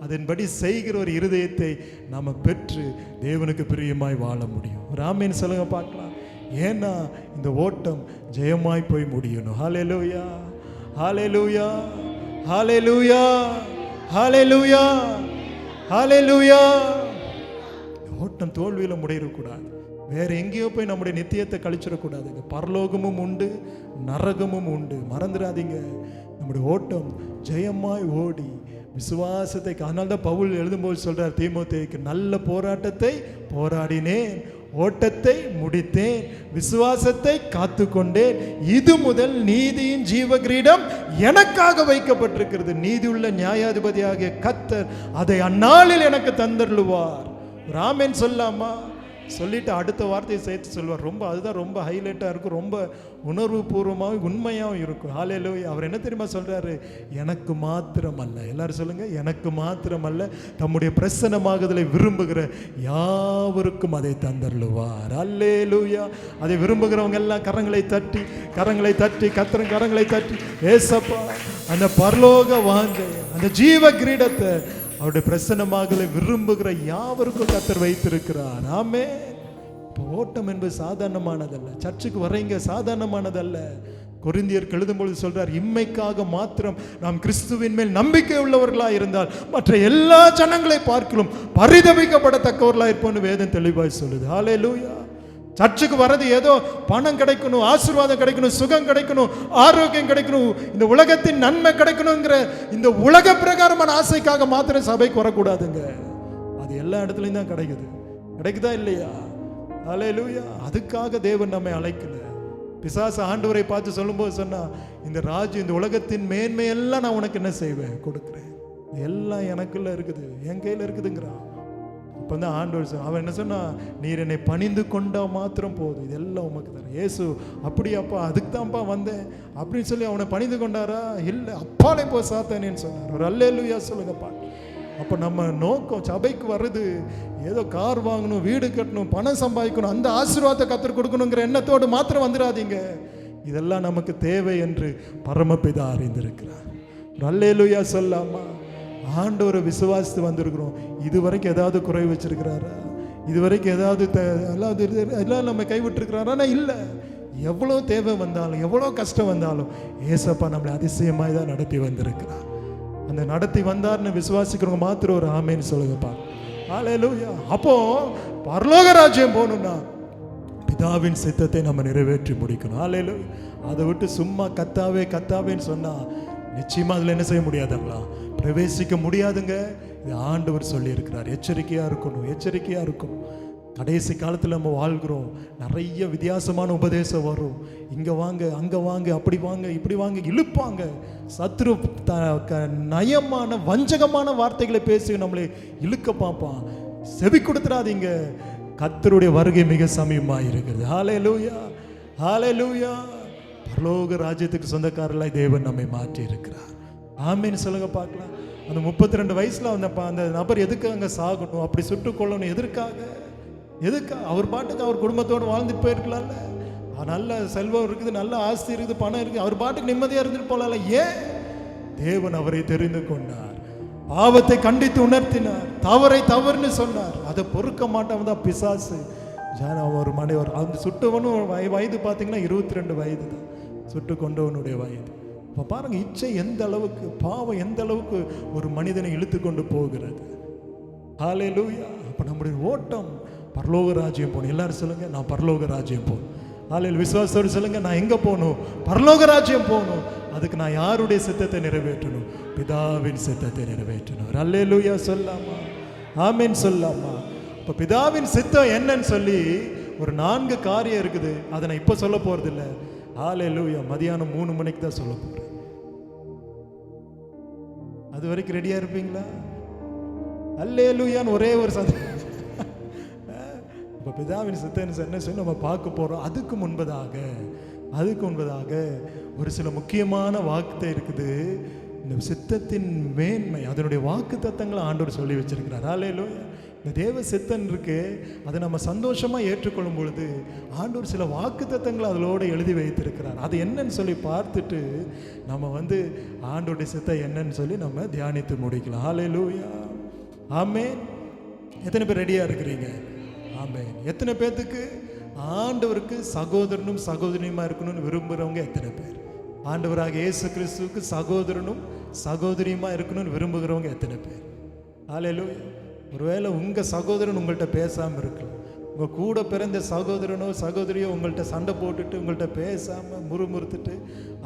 அதன்படி செய்கிற ஒரு இருதயத்தை நாம் பெற்று தேவனுக்கு பிரியமாய் வாழ முடியும். ஒரு ஆமென் சொல்லுங்க பார்க்கலாம். ஏன்னா இந்த ஓட்டம் ஜெயமாய் போய் முடியணும். ஹல்லேலூயா, ஹல்லேலூயா, ஹல்லேலூயா, ஹல்லேலூயா, ஹல்லேலூயா. ஓட்டம் தோல்வியில் முடியக்கூடாது. வேற எங்கேயோ போய் நம்முடைய நித்தியத்தை கழிச்சிடக்கூடாதுங்க. பரலோகமும் உண்டு, நரகமும் உண்டு. மறந்துடாதீங்க. நம்முடைய ஓட்டம் ஜெயமாய் ஓடி விசுவாசத்தை. அதனால தான் பவுல் எழுதும்போது சொல்றார் தீமோத்தேயுக்கு, நல்ல போராட்டத்தை போராடினேன், ஓட்டத்தை முடித்தேன், விசுவாசத்தை காத்து கொண்டேன், இது முதல் நீதியின் ஜீவ கிரீடம் எனக்காக வைக்கப்பட்டிருக்கிறது. நீதியுள்ள நியாயாதிபதியாகிய கர்த்தர் அதை அந்நாளில் எனக்கு தந்தருளுவார். ராமன் சொல்லாமா? சொல்லிட்டு அடுத்த வார்த்தையை சேர்த்து சொல்வார். அதுதான் ரொம்ப ஹைலைட்டாக இருக்கும், ரொம்ப உணர்வு பூர்வமாகவும் உண்மையாகவும் இருக்கும். ஹல்லேலூயா. அவர் என்ன தெரியுமா சொல்றாரு? எனக்கு மாத்திரம் அல்ல, எல்லாரும் சொல்லுங்க, எனக்கு மாத்திரம் அல்ல, தம்முடைய பிரசன்னமாகுதலை விரும்புகிற யாவருக்கும் அதை தந்தருளுவார். ஹல்லேலூயா. அதை விரும்புகிறவங்க எல்லாம் கரங்களை தட்டி கரங்களை தட்டி ஏசப்பா, அந்த பரலோக வாஞ்சை, அந்த ஜீவ கிரீடத்தை அவருடைய பிரசன்னமாகலை விரும்புகிற யாவருக்கும் கர்த்தர் வைத்திருக்கிறார். ஆமென். இப்போ ஓட்டம் என்பது சாதாரணமானதல்ல. சர்ச்சுக்கு வர்றீங்க சாதாரணமானதல்ல. கொரிந்தியருக்கு எழுதும்பொழுது சொல்றார், இம்மைக்காக மாத்திரம் நாம் கிறிஸ்துவின் மேல் நம்பிக்கை உள்ளவர்களாக இருந்தால் மற்ற எல்லா ஜனங்களை பார்க்கலும் பரிதபிக்கப்படத்தக்கவர்களாக இருப்போம்னு வேதம் தெளிவாய் சொல்லுது. ஹல்லேலூயா. சர்ச்சுக்கு வர்றது ஏதோ பணம் கிடைக்கணும், ஆசீர்வாதம் கிடைக்கணும், சுகம் கிடைக்கணும், ஆரோக்கியம் கிடைக்கணும், இந்த உலகத்தின் நன்மை கிடைக்கணுங்கிற இந்த உலக பிரகாரமான ஆசைக்காக மாத்திரம் சபைக்கு வரக்கூடாதுங்க. அது எல்லா இடத்துலையும் தான் கிடைக்குதா இல்லையா? அல்லேலூயா. அதுக்காக தேவன் நம்மை அழைக்கல. பிசாசு ஆண்டவரை பார்த்து சொல்லும்போது சொன்னா, இந்த ராஜ்யம், இந்த உலகத்தின் மேன்மையெல்லாம் நான் உனக்கு என்ன செய்வேன், கொடுக்குறேன், எல்லாம் எனக்குள்ள இருக்குது, என் கையில் இருக்குதுங்கிறான். அப்போ தான் ஆண்டவர் அவன் என்ன சொன்னா, நீர் என்னை பணிந்து கொண்டா மாத்திரம் போதும், இதெல்லாம் உமக்கு தரேன். இயேசு அப்படியாப்பா, அதுக்கு தான்ப்பா வந்தேன் அப்படின்னு சொல்லி அவனை பணிந்து கொண்டாரா? இல்லை, அப்பாலே போ சாத்தானேன்னு சொன்னார். ஒரு அல்லேலூயா சொல்லுங்கப்பா. அப்போ நம்ம நோக்கம் சபைக்கு வர்றது ஏதோ கார் வாங்கணும், வீடு கட்டணும், பணம் சம்பாதிக்கணும், அந்த ஆசீர்வாதத்தை கத்தர் கொடுக்கணுங்கிற எண்ணத்தோடு மாத்திரம் வந்துடாதீங்க. இதெல்லாம் நமக்கு தேவை என்று பரமபிதா அறிந்திருக்கிறார். அல்லேலூயா சொல்லாமா? ஆண்டவரை விசுவாசித்து வந்திருக்கிறோம். இதுவரைக்கும் ஏதாவது குறை வச்சிருக்கிறாரா? இதுவரைக்கும் ஏதாவது எல்லாம் நம்ம கைவிட்டுருக்கிறாரா? இல்லை. எவ்வளோ தேவை வந்தாலும், எவ்வளோ கஷ்டம் வந்தாலும் ஏசப்பா நம்மளை அதிசயமாக தான் நடத்தி வந்திருக்கிறார். அந்த நடத்தி வந்தார்னு விசுவாசிக்கிறவங்க மாத்திரம் ஒரு ஆமேன்னு சொல்லுங்கப்பா. அல்லேலூயா. அப்போ பரலோக ராஜ்யம் போகணும்னா பிதாவின் சித்தத்தை நம்ம நிறைவேற்றி முடிக்கணும். அல்லேலூயா. அதை விட்டு சும்மா கத்தாவேன்னு சொன்னா நிச்சயமா அதுல என்ன செய்ய முடியாதுங்களா? பிரவேசிக்க முடியாதுங்க. இது ஆண்டவர் சொல்லி இருக்கிறார். எச்சரிக்கையா இருக்கணும். கடைசி காலத்தில் நம்ம வாழ்கிறோம். நிறைய வித்தியாசமான உபதேசம் வரும். இங்கே வாங்க, அங்கே வாங்க, அப்படி வாங்க, இப்படி வாங்க, இழுப்பாங்க. சத்ரு நயமான வஞ்சகமான வார்த்தைகளை பேசி நம்மளை இழுக்க பார்ப்பான். செவி கொடுத்துடாதீங்க. கர்த்தருடைய வருகை மிக சமீபமாக இருக்கிறது. ஹல்லேலூயா, ஹல்லேலூயா. பரலோக ராஜ்யத்துக்கு சொந்தக்காரர்களாய் தேவன் நம்மை மாற்றி இருக்கிறார். ஆமேன்னு சொல்லுங்க பார்க்கலாம். அந்த 32 வயசுல அந்த நபர் எதுக்கு அங்கே சாகணும், அப்படி சுட்டுக் கொள்ளணும்? எதுக்கு? அவர் பாட்டுக்கு அவர் குடும்பத்தோடு வாழ்ந்துட்டு போயிருக்கலாம்ல. நல்ல செல்வம் இருக்குது, நல்ல ஆஸ்தி இருக்குது, பணம் இருக்குது, அவர் பாட்டுக்கு நிம்மதியாக இருந்துட்டு போகலாம்ல. ஏன்? தேவன் அவரை தெரிந்து கொண்டார், பாவத்தை கண்டித்து உணர்த்தினார், தவறை தவறுன்னு சொன்னார். அதை பொறுக்க மாட்டவன் தான் பிசாசு. ஒரு மனைவர் அந்த சுட்டவனும் வயது பார்த்தீங்கன்னா 22 வயது தான் சுட்டு கொண்டவனுடைய வயது. இப்போ பாருங்க, இச்சை எந்த அளவுக்கு, பாவம் எந்த அளவுக்கு ஒரு மனிதனை இழுத்து கொண்டு போகிறது. ஹல்லேலூயா. அப்போ நம்முடைய ஓட்டம் பரலோக ராஜ்யம் போகணும். எல்லாரும் சொல்லுங்க, நான் பரலோக ராஜ்யம் போகணும். ஹல்லேலூயா. விசுவாசத்தோடு சொல்லுங்க, நான் எங்கே போகணும்? பரலோக ராஜ்யம் போகணும். அதுக்கு நான் யாருடைய சித்தத்தை நிறைவேற்றணும்? பிதாவின் சித்தத்தை நிறைவேற்றணும். ஹல்லேலூயா சொல்லாமா? ஆமேன் சொல்லாமா? இப்போ பிதாவின் சித்தம் என்னன்னு சொல்லி ஒரு 4 காரியம் இருக்குது. அதை நான் இப்போ சொல்ல போறது இல்லை. ஹல்லேலூயா. மதியானம் 3 மணிக்கு தான் சொல்ல போறேன். அது வரைக்கும் ரெடியா இருப்பீங்களா? ஹல்லேலூயான்னு ஒரே ஒரு சந்தேகம். இப்போ பிதாவின் சித்தம் என்ன சொல்லி நம்ம பார்க்க போறோம். அதுக்கு முன்பதாக ஒரு சில முக்கியமான வாக்குத்தத்தம் இருக்குது. இந்த சித்தத்தின் மேன்மை, அதனுடைய வாக்கு தத்தங்களை ஆண்டவர் சொல்லி வச்சிருக்கிறார். ஹல்லேலூயா. இந்த தேவ சித்தம் இருக்கு, அதை நம்ம சந்தோஷமா ஏற்றுக்கொள்ளும் பொழுது ஆண்டவர் சில வாக்கு தத்தங்களை அதோடு எழுதி வைத்திருக்கிறார். அது என்னன்னு சொல்லி பார்த்துட்டு நம்ம ஆண்டவருடைய சித்தம் என்னன்னு சொல்லி நம்ம தியானித்து முடிக்கலாம். ஹல்லேலூயா. ஆமென். எத்தனை பேர் ரெடியா இருக்கிறீங்க? ஆமென். எத்தனை பேர்த்துக்கு ஆண்டவருக்கு சகோதரனும் சகோதரியுமா இருக்கணும்னு விரும்புகிறவங்க எத்தனை பேர்? ஆண்டவராக இயேசு கிறிஸ்துவுக்கு சகோதரனும் சகோதரியுமா இருக்கணும்னு விரும்புகிறவங்க எத்தனை பேர்? ஹல்லேலூயா. ஒருவேளை உங்கள் சகோதரன் உங்கள்கிட்ட பேசாமல் இருக்கலாம். உங்கள் கூட பிறந்த சகோதரனோ சகோதரியோ உங்கள்கிட்ட சண்டை போட்டுட்டு உங்கள்கிட்ட பேசாமல் முறுமுறுத்துட்டு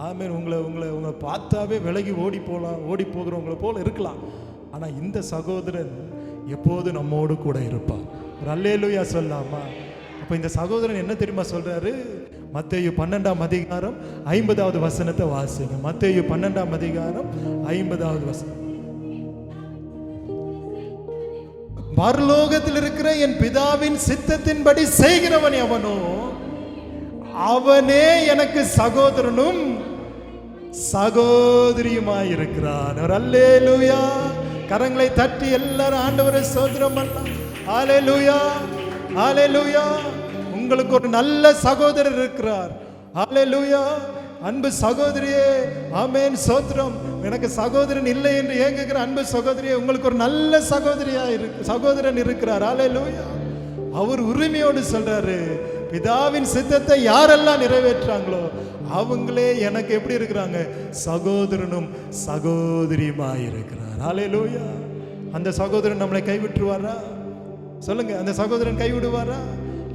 ஆமென் உங்களை பார்த்தாவே விலகி ஓடி போகிறவங்கள போல் இருக்கலாம். ஆனால் இந்த சகோதரன் எப்போது நம்மோடு கூட இருப்பார். ஒரு அல்லேலூயா சொல்லாமா? அப்போ இந்த சகோதரன் என்ன தெரியுமா சொல்றாரு? மத்தேயு 12ஆம் அதிகாரம் 50வது வசனத்தை வாசிங்க. மத்தேயு 12ஆம் அதிகாரம் 50வது வசனம். பரலோகத்தில் இருக்கிற என் பிதாவின் சித்தத்தின்படி செய்கிறவன் எவனோ அவனே எனக்கு சகோதரனும் சகோதரியுமாய் இருக்கிறான். அல்லேலூயா. கரங்களை தட்டி எல்லாரும் ஆண்டவரை ஸ்தோத்திரம் பண்ணலாம். அல்லேலூயா, அல்லேலூயா. உங்களுக்கு ஒரு நல்ல சகோதரர் இருக்கிறார். அல்லேலூயா. அன்பு சகோதரியே, ஆமென், ஸ்தோத்திரம். எனக்கு சகோதரன் இல்லை என்று ஏங்குகிற அன்பு சகோதரியே, உங்களுக்கு ஒரு நல்ல சகோதரன் இருக்கிறார். அல்லேலூயா. அவர் உரிமையோடு சொல்றாரு, பிதாவின் சித்தத்தை யாரெல்லாம் நிறைவேற்றாங்களோ அவங்களே எனக்கு எப்படி இருக்கிறாங்க? சகோதரனும் சகோதரியுமாய் இருக்கிறார். அல்லேலூயா. அந்த சகோதரன் நம்மளை கைவிட்டுருவாரா? சொல்லுங்க, அந்த சகோதரன் கைவிடுவாரா?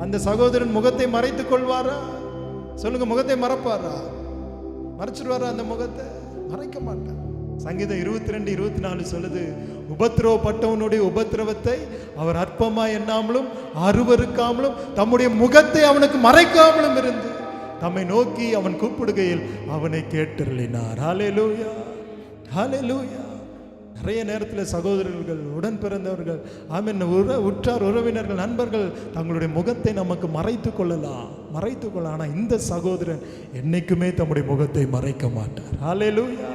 அந்த சகோதரன் முகத்தை மறைத்துக் கொள்வாரா? சொல்லுங்க, முகத்தை மறைப்பாரா? மறைச்சிடுவாரா? அந்த முகத்தை மறைக்க மாட்டார். சங்கீதம் 22:24 சொல்லுது, உபத்திரவப்பட்டவனுடைய உபத்திரவத்தை அவர் அற்பமாய் எண்ணாமலும் அருவருக்காமலும் தம்முடைய முகத்தை அவனுக்கு மறைக்காமலும் இருந்து தம்மை நோக்கி அவன் கூப்பிடுகையில் அவனை கேட்டருளினார். ஹல்லேலூயா, ஹல்லேலூயா. நிறைய நேரத்தில் சகோதரர்கள், உடன் பிறந்தவர்கள், ஆமென், உற்றார் உறவினர்கள், நண்பர்கள் தங்களுடைய முகத்தை நமக்கு மறைத்து கொள்ளலாம். ஆனால் இந்த சகோதரன் என்னைக்குமே தம்முடைய முகத்தை மறைக்க மாட்டார். ஹல்லேலூயா.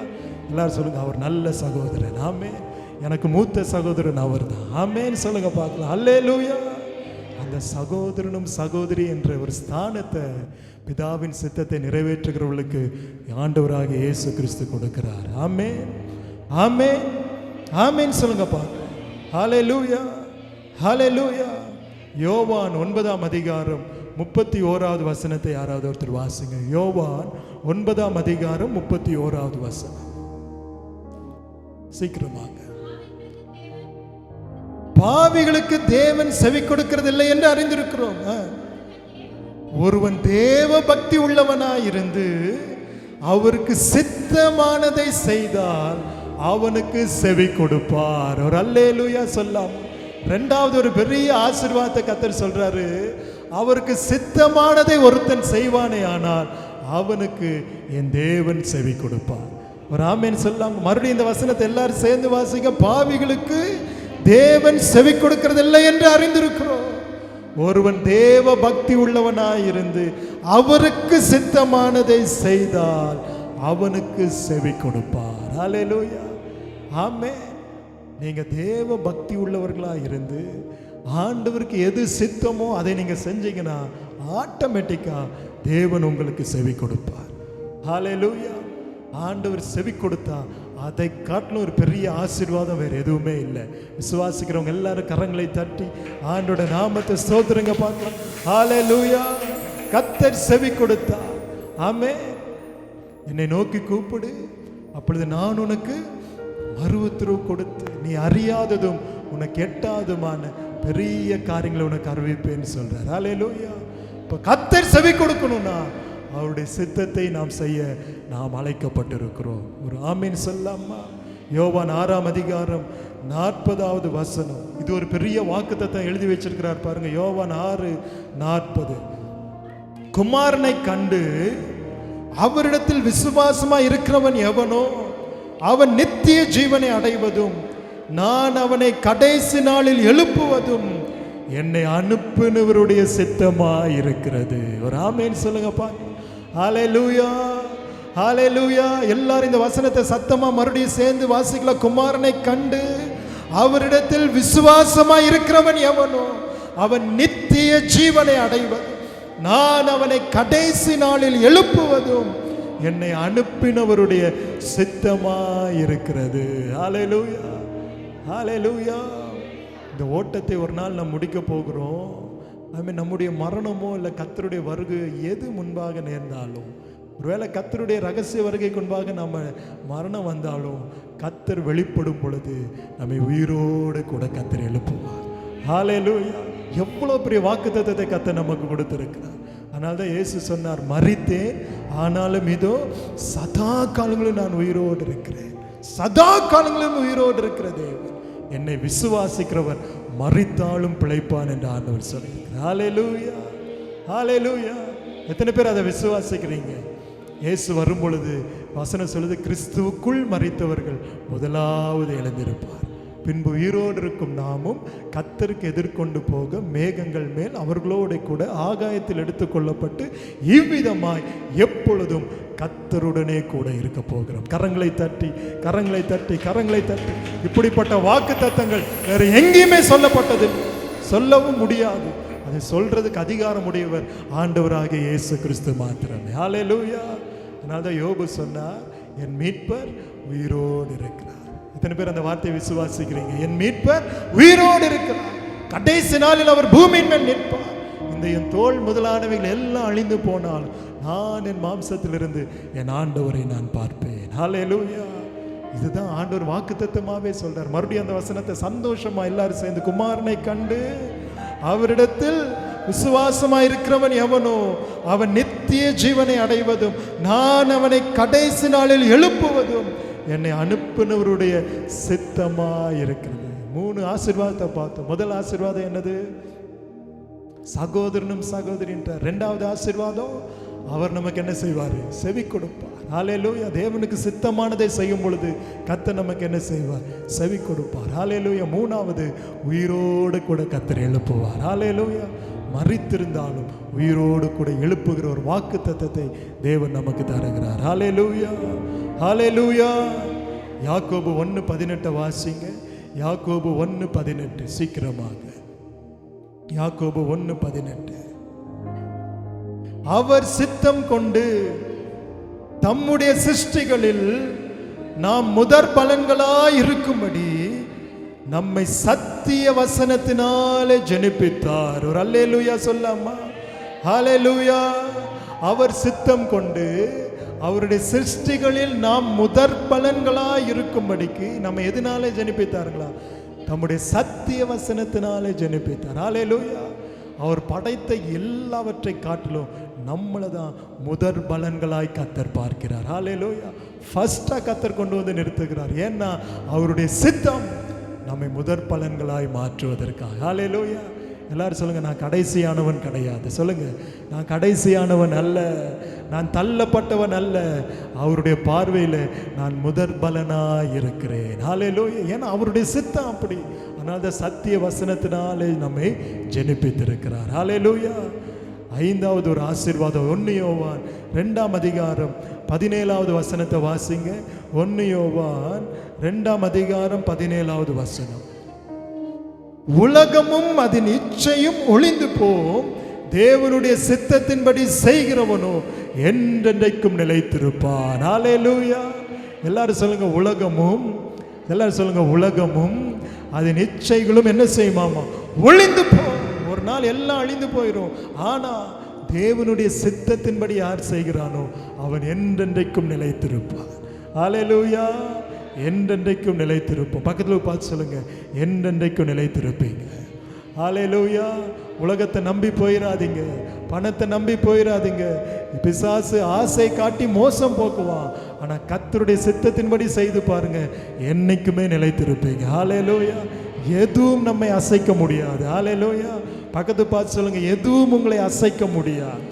எல்லாரும் சொல்லுங்க, அவர் நல்ல சகோதரன். ஆமென். எனக்கு மூத்த சகோதரன் அவர் தான். ஆமென் சொல்லுங்க பார்க்கலாம். ஹல்லேலூயா. அந்த சகோதரனும் சகோதரி என்ற ஒரு ஸ்தானத்தை பிதாவின் சித்தத்தை நிறைவேற்றுகிறவர்களுக்கு ஆண்டவராக இயேசு கிறிஸ்து கொடுக்கிறார். ஆமென், ஆமென், ஆமென் சொல்லுங்க பார்க்கலாம். ஹல்லேலூயா, ஹல்லேலூயா. யோவான் 9ஆம் அதிகாரம் 31வது வசனத்தை யாராவது ஒருத்தர் வாசிங்க. யோவான் 9ஆம் அதிகாரம் 31வது வசனம். சீக்கிரமாக. பாவிகளுக்கு தேவன் செவி கொடுக்கிறதில்லை என்று அறிந்திருக்கிறோம். ஒருவன் தேவ பக்தி உள்ளவனாயிருந்து அவருக்கு சித்தமானதை செய்தால் அவனுக்கு செவி கொடுப்பார். ஒரு அல்லேலூயா சொல்லாம். ரெண்டாவது ஒரு பெரிய ஆசீர்வாதத்தை கர்த்தர் சொல்றாரு. அவருக்கு சித்தமானதை ஒருத்தன் செய்வானே ஆனால் அவனுக்கு என் தேவன் செவி கொடுப்பார். ஒரு ஆமென் சொல்லாம். மறுபடியும் இந்த வசனத்தை எல்லாரும் சேர்ந்து வாசிக்க. பாவிகளுக்கு தேவன் செவி கொடுக்கிறதில்லை என்று அறிந்திருக்கிறோம். ஒருவன் தேவ பக்தி உள்ளவனாயிருந்து அவருக்கு சித்தமானதை செய்தால் அவனுக்கு செவி கொடுப்பார். ஹல்லேலூயா, ஆமென். நீங்க தேவ பக்தி உள்ளவர்களா இருந்து ஆண்டவருக்கு எது சித்தமோ அதை நீங்க செஞ்சீங்கன்னா ஆட்டோமேட்டிக்கா தேவன் உங்களுக்கு செவி கொடுப்பார். ஹல்லேலூயா. ஆண்டவர் செவி கொடுத்தா அதை காட்டிலும் ஒரு பெரிய ஆசீர்வாதம் வேறு எதுவுமே இல்லை. விசுவாசிக்கிறவங்க எல்லாரும் கரங்களை தட்டி ஆண்டோட நாமத்தை ஸ்தோத்திரங்க பார்க்கலாம். ஹல்லேலூயா. கர்த்தர் செவி கொடுத்தா. ஆமென். என்னை நோக்கி கூப்பிடு, அப்பொழுது நான் உனக்கு மறுஉத்தரவு கொடுத்து நீ அறியாததும் உனக்கு எட்டாததுமான பெரிய காரியங்களை உனக்கு அறிவிப்பேன்னு சொல்றார். ஹல்லேலூயா. இப்போ கர்த்தர் செவி கொடுக்கணும்னா அவருடைய சித்தத்தை நாம் செய்ய நாம் அழைக்கப்பட்டிருக்கிறோம். ஒரு ஆமீன் சொல்லாமா? யோவான் 6ஆம் அதிகாரம் 40வது வசனம். இது ஒரு பெரிய வாக்குத்தத்தம் எழுதி வச்சிருக்கிறார் பாருங்க. யோவான் 6:40. குமாரனை கண்டு அவரிடத்தில் விசுவாசமா இருக்கிறவன் எவனோ அவன் நித்திய ஜீவனை அடைவதும் நான் அவனை கடைசி நாளில் எழுப்புவதும் என்னை அனுப்பினவருடைய சித்தமா இருக்கிறது. ஒரு ஆமீன் சொல்லுங்க பாருங்க. ஹல்லேலூயா, ஹல்லேலூயா. எல்லாரும் இந்த வசனத்தை சத்தமா மறுபடியும் சேர்ந்து வாசிக்கலாம். குமாரனை கண்டு அவரிடத்தில் விசுவாசமா இருக்கிறவன் எவனோ அவன் நித்திய ஜீவனை அடைவதும் நான் அவனை கடைசி நாளில் எழுப்புவதும் என்னை அனுப்பினவருடைய சித்தமா இருக்கிறது. ஹல்லேலூயா, ஹல்லேலூயா. இந்த ஓட்டத்தை ஒரு நாள் நாம் முடிக்க போகிறோம். நம்முடைய மரணமோ இல்லை கர்த்தருடைய வருகை எது முன்பாக நேர்ந்தாலும், ஒருவேளை கர்த்தருடைய ரகசிய வருகைக்கு முன்பாக நம்ம மரணம் வந்தாலும் கர்த்தர் வெளிப்படும் பொழுது நம்மை உயிரோடு கூட கர்த்தர் எழுப்புவார். ஹல்லேலூயா. எவ்வளோ பெரிய வாக்குத்தத்தத்தை கர்த்தர் நமக்கு கொடுத்திருக்கிறார். அதனால தான் இயேசு சொன்னார், மரித்தேன் ஆனாலும் இதோ சதா காலங்களும் நான் உயிரோடு இருக்கிறேன். சதா காலங்களும் உயிரோடு இருக்கிற தேவன் என்னை விசுவாசிக்கிறவர் மரித்தாலும் பிழைப்பான் என்று ஆண்டவர் சொல்லியிருக்கிறார். ஹல்லேலூயா, ஹல்லேலூயா. எத்தனை பேர் அதை விசுவாசிக்கிறீங்க? இயேசு வரும் பொழுது வசனம் சொல்லுது, கிறிஸ்துவுக்குள் மரித்தவர்கள் முதலாவது எழுந்திருப்பார், பின்பு உயிரோடு இருக்கும் நாமும் கர்த்தருக்கு எதிர்கொண்டு போக மேகங்கள் மேல் அவர்களோட கூட ஆகாயத்தில் எடுத்துக்கொள்ளப்பட்டு இவ்விதமாய் எப்பொழுதும் கர்த்தருடனே கூட இருக்க போகிறோம். கரங்களை தட்டி, கரங்களை தட்டி, கரங்களை தட்டி. இப்படிப்பட்ட வாக்கு தத்தங்கள் வேற எங்கேயுமே சொல்லப்பட்டதில்லை, சொல்லவும் முடியாது. அதை சொல்றதுக்கு அதிகாரம் உடையவர் ஆண்டவராக இயேசு கிறிஸ்து மாத்திரமே. ஹல்லேலூயா. அதனால்தான் யோபு சொன்னார், என் மீட்பர் உயிரோடு இருக்கிறார். எத்தனை பேர் அந்த வார்த்தையை விசுவாசிக்கிறீங்க? என் மீட்பர் உயிரோடு இருக்கிறார், கடைசி நாளில் அவர் பூமியின் மேல் நிற்பார். இந்த என் தோல் முதலானவைகள் எல்லாம் அழிந்து போனால் நான் என் மாம்சத்திலிருந்து என் ஆண்டவரை நான் பார்ப்பேன். ஹல்லேலூயா. இதுதான் ஆண்டவர் வாக்குத்தத்தமாவே சொல்றார். மறுபடியும் அந்த வசனத்தை சந்தோஷமா எல்லாரும் சேர்ந்து, குமாரனை கண்டு அவரிடத்தில் விசுவாசமாய் இருக்கிறவன் எவனோ அவன் நித்திய ஜீவனை அடைவதும் நான் அவனை கடைசி நாளில் எழுப்புவதும் என்னை அனுப்பினவருடைய சித்தமாய் இருக்கிறது. 3 ஆசீர்வாதத்தை பார்த்தோம். முதல் ஆசீர்வாதம் என்னது? சகோதரனும் சகோதரின்ற. 2வது ஆசீர்வாதம், அவர் நமக்கு என்ன செய்வார்? செவி கொடுப்பார். ஹல்லேலூயா. தேவனுக்கு சித்தமானதை செய்யும் பொழுது கர்த்தர் நமக்கு என்ன செய்வார்? செவி கொடுப்பார். ஹல்லேலூயா. 3வது, உயிரோடு கூட கர்த்தர் எழுப்புவார். ஹல்லேலூயா. மரித்திருந்தாலும் உயிரோடு கூட எழுப்புகிற ஒரு வாக்குத்தத்தத்தை தேவன் நமக்கு தருகிறார். ஹல்லேலூயா, ஹல்லேலூயா. யாக்கோபு 1:18 வாசிங்க. யாக்கோபு 1:18 சீக்கிரமாக. யாக்கோபு 1:18. அவர் சித்தம் கொண்டு தம்முடைய சிருஷ்டிகளில் நாம் முதற் பலன்களாய் இருக்கும்படி நம்மை சத்திய வசனத்தினாலே ஜெனிப்பித்தார். ஒரு அல்லேலூயா சொல்லாமா? ஹல்லேலூயா. அவர் சித்தம் கொண்டு அவருடைய சிருஷ்டிகளில் நாம் முதற் பலன்களாய் இருக்கும்படிக்கு நம்ம எதனாலே ஜெனிப்பித்தார்களா? தம்முடைய சத்திய வசனத்தினாலே ஜெனிப்பித்தார். ஹல்லேலூயா. அவர் படைத்த எல்லாவற்றை காட்டிலும் நம்மளை தான் முதற் பலன்களாய் கர்த்தர் பார்க்கிறார். ஹல்லேலூயா. ஃபர்ஸ்டா கர்த்தர் கொண்டு வந்து நிறுத்துகிறார். ஏன்னா அவருடைய சித்தம் நம்மை முதற் பலன்களாய் மாற்றுவதற்காக. ஹல்லேலூயா. எல்லாரும் சொல்லுங்க, நான் கடைசியானவன் கிடையாது. சொல்லுங்க, நான் கடைசியானவன் அல்ல, நான் தள்ளப்பட்டவன் அல்ல. அவருடைய பார்வையில் நான் முதற் பலனாய் இருக்கிறேன். ஹல்லேலூயா. ஏன்னா அவருடைய சித்தம் அப்படி. அதனால சத்திய வசனத்தினாலே நம்மை ஜெனிப்பித்திருக்கிறார். ஹல்லேலூயா. 5வது ஒரு ஆசீர்வாதம், 1 யோவான் 2ஆம் அதிகாரம் 17வது வசனத்தை வாசிங்க. 1 யோவான் 2ஆம் அதிகாரம் 17வது வசனம். உலகமும் அதன் இச்சையும் ஒளிந்து போம், தேவனுடைய சித்தத்தின்படி செய்கிறவனோ என்றென்றைக்கும் நிலைத்திருப்பான். ஹல்லேலூயா. எல்லாரும் சொல்லுங்க, உலகமும். எல்லாரும் சொல்லுங்க, உலகமும் அதன் இச்சைகளும் என்ன செய்யுமாமா? ஒளிந்து போ. ஒரு நாள் எல்லாம் அழிந்து போயிடும். ஆனா தேவனுடைய சித்தத்தின்படி யார் செய்கிறானோ அவன் என்றென்றைக்கும் நிலைத்திருப்பான். ஹல்லேலூயா. என்றென்றைக்கும் நிலைத்திருப்போம். பக்கத்தில் பார்த்து சொல்லுங்க, என்றென்றைக்கும் நிலைத்திருப்பீங்க. ஹல்லேலூயா. உலகத்தை நம்பி போயிடாதீங்க, பணத்தை நம்பி போயிடாதீங்க. பிசாசு ஆசை காட்டி மோசம் போக்குவான். ஆனா கர்த்தருடைய சித்தத்தின்படி செய்து பாருங்க, என்னைக்குமே நிலைத்திருப்பீங்க. ஹல்லேலூயா. எதுவும் நம்மை அசைக்க முடியாது. ஹல்லேலூயா. பக்கத்து பார்த்து சொல்லுங்க, எதுவும் உங்களை அசைக்க முடியாது,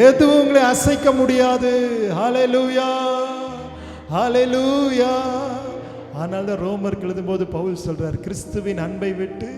எதுவும் உங்களை அசைக்க முடியாது. ஹல்லேலூயா, ஹல்லேலூயா. ஆனால் தான் ரோமருக்கு எழுதும்போது பவுல் சொல்றார், கிறிஸ்துவின் அன்பை விட்டு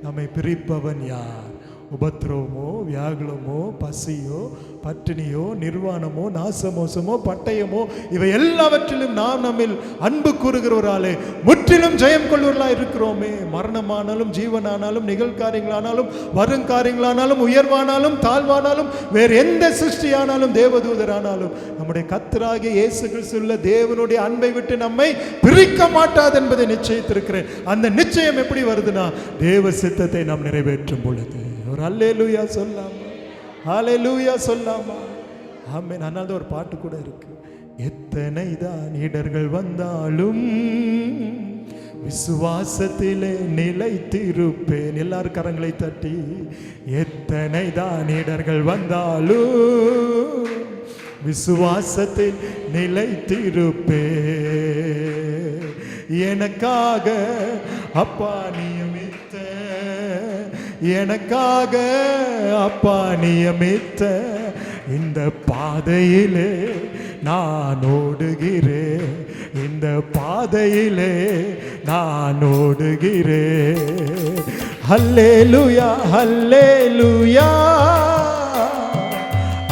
நம்மை பிரிப்பவன் யார்? உபத்திரவமோ, வியாகுலமோ, பசியோ, பட்டினியோ, நிர்வாணமோ, நாசமோசமோ, பட்டயமோ, இவை எல்லாவற்றிலும் நாம் நம்மில் அன்பு கூறுகிறவராலே முற்றிலும் ஜெயம் கொள்வர்களாக இருக்கிறோமே. மரணமானாலும், ஜீவனானாலும், நிகழ்காரியங்களானாலும், வருங்காரியங்களானாலும், உயர்வானாலும், தாழ்வானாலும், வேறு எந்த சிருஷ்டியானாலும், தேவதூதரானாலும், நம்முடைய கர்த்தராகிய இயேசு கிறிஸ்துவுள்ள தேவனுடைய அன்பை விட்டு நம்மை பிரிக்க மாட்டாது என்பதை நிச்சயித்திருக்கிறேன். அந்த நிச்சயம் எப்படி வருதுன்னா, தேவ சித்தத்தை நாம் நிறைவேற்றும் பொழுது. ஒரு அல்லேலூயா சொல்லாமா? ஹல்லேலூயா சொல்லாமா? ஆமென். அதனால ஒரு பாட்டு கூட இருக்கு, எத்தனை தான் இடர்கள் வந்தாலும் விசுவாசத்திலே நிலைத்திருப்பேன். எல்லாரும் கரங்களை தட்டி, எத்தனை தான் இடர்கள் வந்தாலும் விசுவாசத்தில் நிலைத்திருப்பேன். எனக்காக அப்பா நியமித்த, எனக்காக அப்பா நியமித்த இந்த பாதையிலே நான் ஓடுகிறேன், இந்த பாதையிலே நான் ஓடுகிறேன். ஹல்லேலூயா, ஹல்லேலூயா,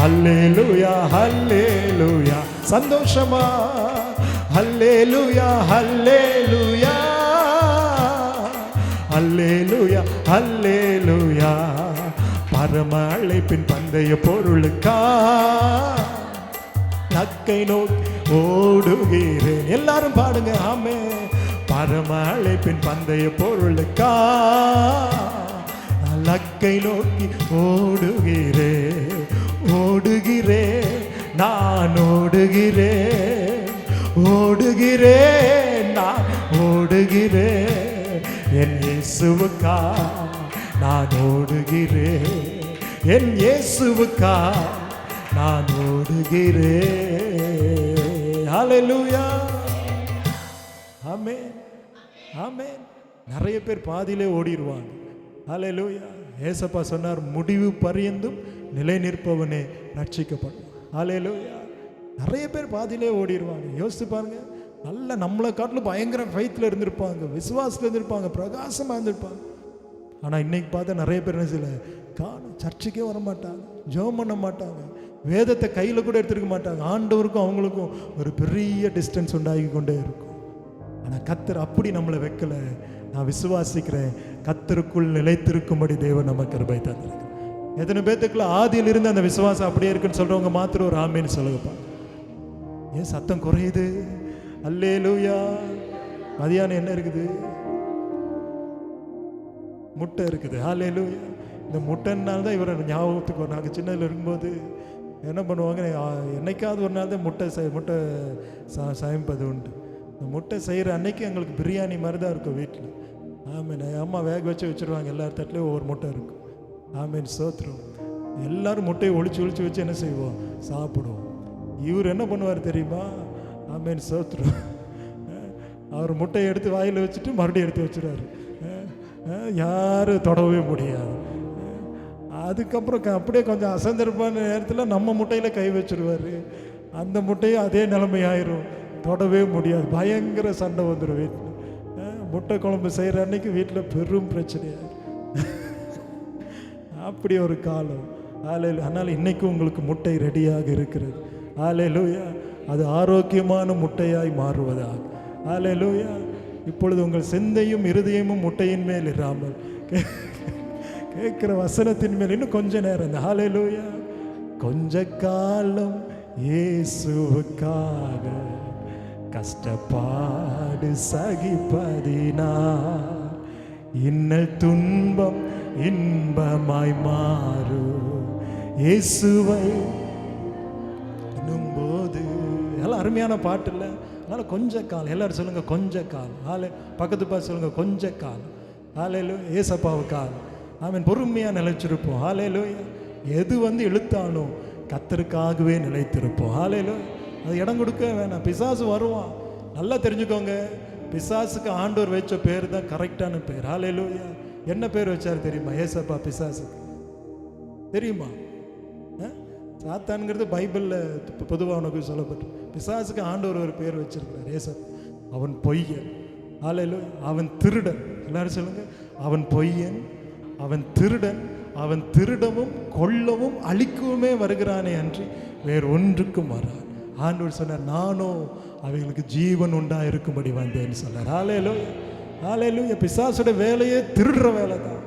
ஹல்லேலூயா, ஹல்லேலூயா. சந்தோஷமா? ஹல்லேலூயா, ஹல்லேலூயா, ஹல்லேலூயா, ஹல்லேலூயா. பரம அழைப்பின் பந்தய பொருளுக்கா லக்கை நோக்கி ஓடுகிறேன். எல்லாரும் பாடுங்க, ஆமே. பரம அழைப்பின் பந்தய பொருளுக்கா லக்கை நோக்கி ஓடுகிறேன், ஓடுகிறேன், நான் ஓடுகிறேன், ஓடுகிறேன், நான் ஓடுகிறேன். என் இயேசுவுக்கா நான் ஓடுகிறேன், என் இயேசுவுக்கா நான் ஓடுகிறேன். ஹல்லேலூயா. ஆமென், ஆமென். நிறைய பேர் பாதியிலே ஓடிடுவாங்க. ஹல்லேலூயா. ஏசப்பா சொன்னார், முடிவு பரியந்தும் நிலை நிற்பவனே ரட்சிக்கப்படும். ஹல்லேலூயா. நிறைய பேர் பாதியிலே ஓடிடுவாங்க. யோசித்து பாருங்க. நல்ல நம்மளை காட்டிலும் பயங்கர ஃபைத்தில் இருந்திருப்பாங்க, விசுவாசத்தில் இருந்திருப்பாங்க, பிரகாசமாக இருந்திருப்பாங்க. ஆனால் இன்னைக்கு பார்த்தா நிறைய பேர் என்ன செய்யல, காணும், சர்ச்சுக்கே வர மாட்டாங்க, ஜெபம் பண்ண மாட்டாங்க, வேதத்தை கையில் கூட எடுத்துருக்க மாட்டாங்க. ஆண்டவருக்கும் அவங்களுக்கும் ஒரு பெரிய டிஸ்டன்ஸ் உண்டாகி கொண்டே இருக்கும். ஆனால் கர்த்தர் அப்படி நம்மளை வைக்கல. நான் விசுவாசிக்கிறேன், கர்த்தருக்குள் நிலைத்திருக்கும்படி தேவன் நமக்கு கிருபை தந்திருக்கிறார். எத்தனை பேத்துக்குள்ள ஆதியில் இருந்து அந்த விசுவாசம் அப்படியே இருக்குன்னு சொல்றவங்க மாத்திரம் ஒரு ஆமேன்னு சொல்லுங்கப்பா. ஏன் சத்தம் குறையுது? அல்லேலூயா. மதியானம் என்ன இருக்குது? முட்டை இருக்குது. அல்லேலூயா. இந்த முட்டைனால தான் இவரை ஞாபகத்துக்கு வரும். நாங்கள் சின்னதில் இருக்கும்போது என்ன பண்ணுவாங்க, என்னைக்காவது ஒரு நாள் தான் முட்டை சமைப்பது உண்டு. இந்த முட்டை செய்கிற அன்னைக்கு எங்களுக்கு பிரியாணி மாதிரி தான் இருக்கும் வீட்டில். ஆமீன். அம்மா வேக வச்சு வச்சுருவாங்க, எல்லார் தட்டிலையும் ஒவ்வொரு முட்டை இருக்கும். ஆமீன், சோத்துரும். எல்லோரும் முட்டையை ஒழிச்சு வச்சு என்ன செய்வோம், சாப்பிடுவோம். இவர் என்ன பண்ணுவார் தெரியுமா? ஆமீன், சோத்துரும். அவர் முட்டையை எடுத்து வாயில் வச்சுட்டு மறுபடியும் எடுத்து வச்சுருவார். யாரும் தொடவே முடியாது. அதுக்கப்புறம் அப்படியே கொஞ்சம் அசந்திருப்பான நேரத்தில் நம்ம முட்டையில் கை வச்சுருவார். அந்த முட்டையும் அதே நிலைமையாயிரும், தொடவே முடியாது. பயங்கர சண்டை வந்துடும் வீட்டில். முட்டை குழம்பு செய்கிற அன்னைக்கு வீட்டில் பெரும் பிரச்சனையாயிரும். அப்படி ஒரு காலம். அதனால் இன்னைக்கும் உங்களுக்கு முட்டை ரெடியாக இருக்கிறது. அல்லேலூயா. அது ஆரோக்கியமான முட்டையாய் மாறுவதாக. அல்லேலூயா. இப்பொழுது உங்கள் சிந்தையும் இருதயமும் முட்டையின் மேல் இராமல் கேட்கிற வசனத்தின் மேல் இன்னும் கொஞ்ச நேரம். அல்லேலூயா. கொஞ்ச காலம் இயேசுவுக்காக கஷ்டப்பாடு சகிப்பதினா இன்னல் துன்பம் இன்பமாய் மாறும். இயேசுவை போது எல்லாம் அருமையான பாட்டு இல்லை? அதனால் கொஞ்ச காலம் எல்லாரும் சொல்லுங்க, கொஞ்ச காலம். பக்கத்து பார்த்து சொல்லுங்க, கொஞ்ச காலம். ஹல்லேலூயா. ஏசப்பாவுக்காக ஆமென். பொறுமையாக நிலைச்சிருப்போம். ஹல்லேலூயா. எது இழுத்தாலும் கர்த்தருக்காகவே நிலைத்திருப்போம். ஹல்லேலூயா. அது இடம் கொடுக்க வேணாம். பிசாசு வருவான், நல்லா தெரிஞ்சுக்கோங்க. பிசாசுக்கு ஆண்டவர் வச்ச பேர் தான் கரெக்டான பேர். ஹல்லேலூயா. என்ன பேர் வச்சார் தெரியுமா? ஏசப்பா பிசாசுக்கு தெரியுமா? சாத்தான்ங்கிறது பைபிளில் பொதுவாக உனக்கு சொல்லப்பட்டு, பிசாசுக்கு ஆண்டவர் ஒரு பேர் வச்சிருக்கிறார், ஏசப்பா. அவன் பொய்யன். ஹல்லேலூயா. அவன் திருடன். எல்லாரும் சொல்லுங்க, அவன் பொய்யன், அவன் திருடன், அவன் திருடவும் கொல்லவும் அழிக்கவுமே வருகிறானே அன்றி வேறு ஒன்றுக்கும் வரான். ஆண்டவர் சொன்னார், நானோ அவைகளுக்கு ஜீவன் உண்டா இருக்கும்படி வந்தேன்னு சொன்னார். ஹல்லேலூயா. ஹல்லேலூயா. பிசாசுட வேலையே திருடுற வேலை தான்,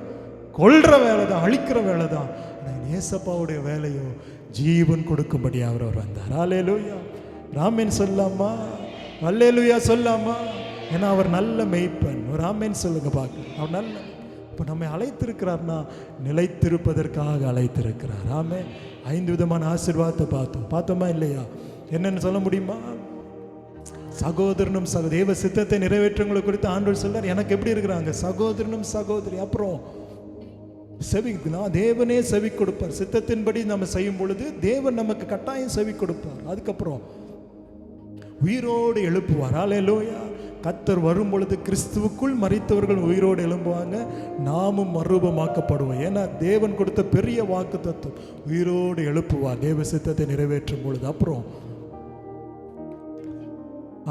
கொல்ற வேலை தான், அழிக்கிற வேலை தான். ஏசப்பாவுடைய வேலையோ ஜீவன் கொடுக்கும்படி அவர் வந்தார். ஹல்லேலூயா. ராமேன் சொல்லாமா? ஹல்லேலூயா சொல்லாமா? ஏன்னா அவர் நல்ல மெய்ப்பன். ஒரு ராமேன் சொல்லுங்க பார்க்க. அவர் நல்ல, இப்போ நம்மை அழைத்திருக்கிறார்னா நிலைத்திருப்பதற்காக அழைத்திருக்கிறார். ஆமென். 5 விதமான ஆசீர்வாதத்தை பார்த்தோமா இல்லையா? என்னன்னு சொல்ல முடியுமா? சகோதரனும் தேவ சித்தத்தை நிறைவேற்றவங்களை குறித்து ஆண்டவர் சொல்றார், எனக்கு எப்படி இருக்கிறாங்க? சகோதரனும் சகோதரி. அப்புறம் செவிக்குனா தேவனே செவி கொடுப்பார். சித்தத்தின்படி நம்ம செய்யும் பொழுது தேவன் நமக்கு கட்டாயம் செவி கொடுப்பார். அதுக்கப்புறம் உயிரோடு எழுப்புவார். ஹல்லேலூயா. கர்த்தர் வரும் பொழுது கிறிஸ்துவுக்குள் மரித்தவர்கள் உயிரோடு எழும்புவாங்க, நாமும் மறுரூபமாக்கப்படுவோம். ஏன்னா தேவன் கொடுத்த பெரிய வாக்கு தத்துவம், உயிரோடு எழுப்புவார் தேவ சித்தத்தை நிறைவேற்றும் பொழுது. அப்புறம்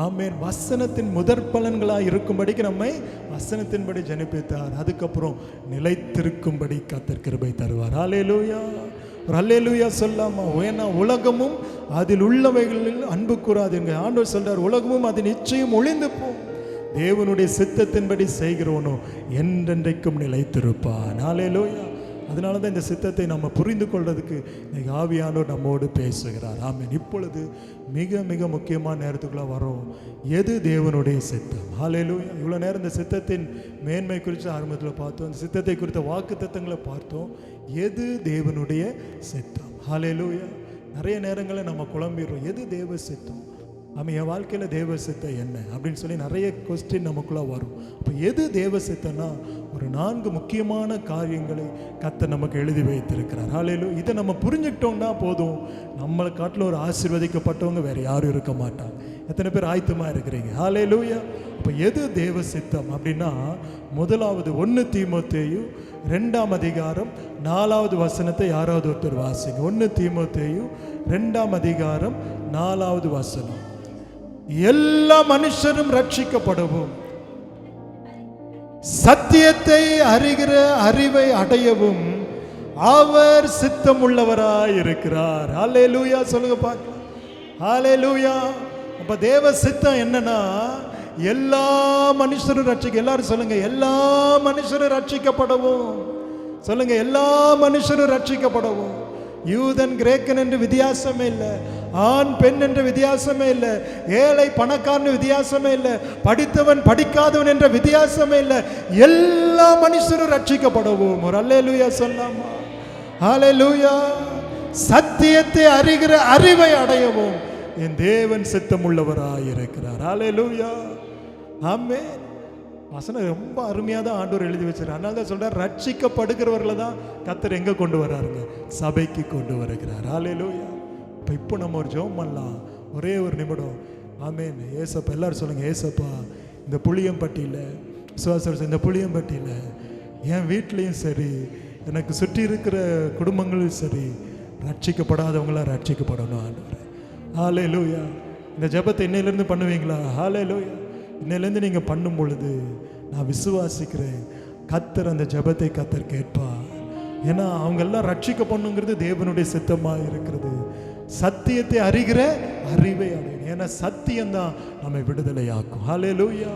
ஆமென், வசனத்தின் முதற் பலன்களாக இருக்கும்படிக்கு நம்மை வசனத்தின்படி ஜனிப்பித்தார். அதுக்கப்புறம் நிலைத்திருக்கும்படி கர்த்தர் கிருபை தருவார். ஹல்லேலூயா. ஒரு ஹல்லேலூயா சொல்லாமா? ஏன்னா உலகமும் அதில் உள்ளவைகளில் அன்பு கூறாதுங்க. ஆண்டவர் சொல்றார், உலகமும் அது நிச்சயம் ஒளிந்து போம், தேவனுடைய சித்தத்தின்படி செய்கிறவனோ என்றென்றைக்கும் நிலைத்திருப்பான். ஹல்லேலூயா. அதனால தான் இந்த சித்தத்தை நம்ம புரிந்து கொள்றதுக்கு இன்னைக்கு ஆவியானவர் நம்மோடு பேசுகிறார். ஆமென். இப்பொழுது மிக மிக முக்கியமான நேரத்துக்குள்ள வரோம். எது தேவனுடைய சித்தம்? ஹல்லேலூயா. இவ்வளோ நேரம் இந்த சித்தத்தின் மேன்மை குறித்து ஆரம்பத்தில் பார்த்தோம், இந்த சித்தத்தை குறித்த வாக்கு தத்தங்களை பார்த்தோம். எது தேவனுடைய சித்தம்? ஹல்லேலூயா. நிறைய நேரங்களில் நம்ம குழம்பிடுறோம், எது தேவ சித்தம்? என் வாழ்க்கையில் தேவ சித்தம் என்ன அப்படின்னு சொல்லி நிறைய கொஸ்டின் நமக்குள்ள வரும். அப்போ எது தேவ சித்தம்னா ஒரு 4 முக்கியமான காரியங்களை கர்த்தர் நமக்கு எழுதி வைத்திருக்கிறார். ஹல்லேலூயா. இதை நம்ம புரிஞ்சுக்கிட்டோம்னா போதும், நம்மளை காட்டில் ஒரு ஆசீர்வதிக்கப்பட்டவங்க வேற யாரும் இருக்க மாட்டாங்க. எத்தனை பேர் ஆயத்தமாக இருக்கிறீங்க? ஹல்லேலூயா. அப்போ எது தேவ சித்தம் அப்படின்னா, முதலாவது 1 தீமோத்தேயு 2ஆம் அதிகாரம் 4வது வசனத்தை யாராவது ஒருத்தர் வாசிங்க. 1 தீமோத்தேயு 2ஆம் அதிகாரம் 4வது வசனம். எல்லா மனுஷரும் ரட்சிக்கப்படவும் சத்தியத்தை அறிகிற அறிவை அடையவும் அவர் சித்தம் உள்ளவராய் இருக்கிறார். ஹல்லேலூயா சொல்லுங்க பார்க்கலாம். ஹல்லேலூயா. அப்ப தேவ சித்தம் என்னன்னா, எல்லா மனுஷரும் ரட்சிக்க. எல்லாரும் சொல்லுங்க, எல்லா மனுஷரும் ரட்சிக்கப்படவும். சொல்லுங்க, எல்லா மனுஷரும் ரட்சிக்கப்படவும். யூதன் கிரேக்கன் என்று வித்தியாசமே இல்லை, ஆண் பெண் என்ற வித்தியாசமே இல்லை, ஏழை பணக்காரன் வித்தியாசமே இல்லை, படித்தவன் படிக்காதவன் என்ற வித்தியாசமே இல்லை. எல்லா மனுஷரும் ரட்சிக்கப்படவும். ஒரு அல்லேலூயா சொல்லாமா? ஹல்லேலூயா. சத்தியத்தை அறிகிற அறிவை அடையவும் என் தேவன் சித்தம் உள்ளவராய் இருக்கிறார். ஹல்லேலூயா. ஆமென். வசனம் ரொம்ப அருமையாக தான் ஆண்டவர் எழுதி வச்சிருக்கார். அதனால தான் சொல்றார், ரட்சிக்கப்படுகிறவர்களை தான் கர்த்தர் எங்கே கொண்டு வராருங்க? சபைக்கு கொண்டு வருகிறார். ஹல்லேலூயா. இப்போ நம்ம ஒரு ஜெபம் பண்ணலாம், ஒரே ஒரு நிமிடம். ஆமென். ஏசப்பா, எல்லாரும் சொல்லுங்க, ஏசப்பா இந்த புளியம்பட்டியில் சுவாசம், இந்த புளியம்பட்டியில் என் வீட்லேயும் சரி, எனக்கு சுற்றி இருக்கிற குடும்பங்களும் சரி, ரட்சிக்கப்படாதவங்களாம் ரட்சிக்கப்படணும் ஆண்டவரே. ஹல்லேலூயா. இந்த ஜெபத்தை இன்னையிலேருந்து பண்ணுவீங்களா? ஹல்லேலூயா. இன்னையிலேருந்து நீங்கள் பண்ணும் பொழுது நான் விசுவாசிக்கிறேன், கர்த்தர் அந்த ஜெபத்தை கர்த்தர் கேட்பார். ஏன்னா அவங்கெல்லாம் ரட்சிக்கப்படணுங்கிறது தேவனுடைய சித்தமாக இருக்கிறது. சத்தியத்தை அறிகிற அறிவை அடையணும். ஏன்னா சத்தியம்தான் நம்மை விடுதலையாக்கும். ஹல்லேலூயா.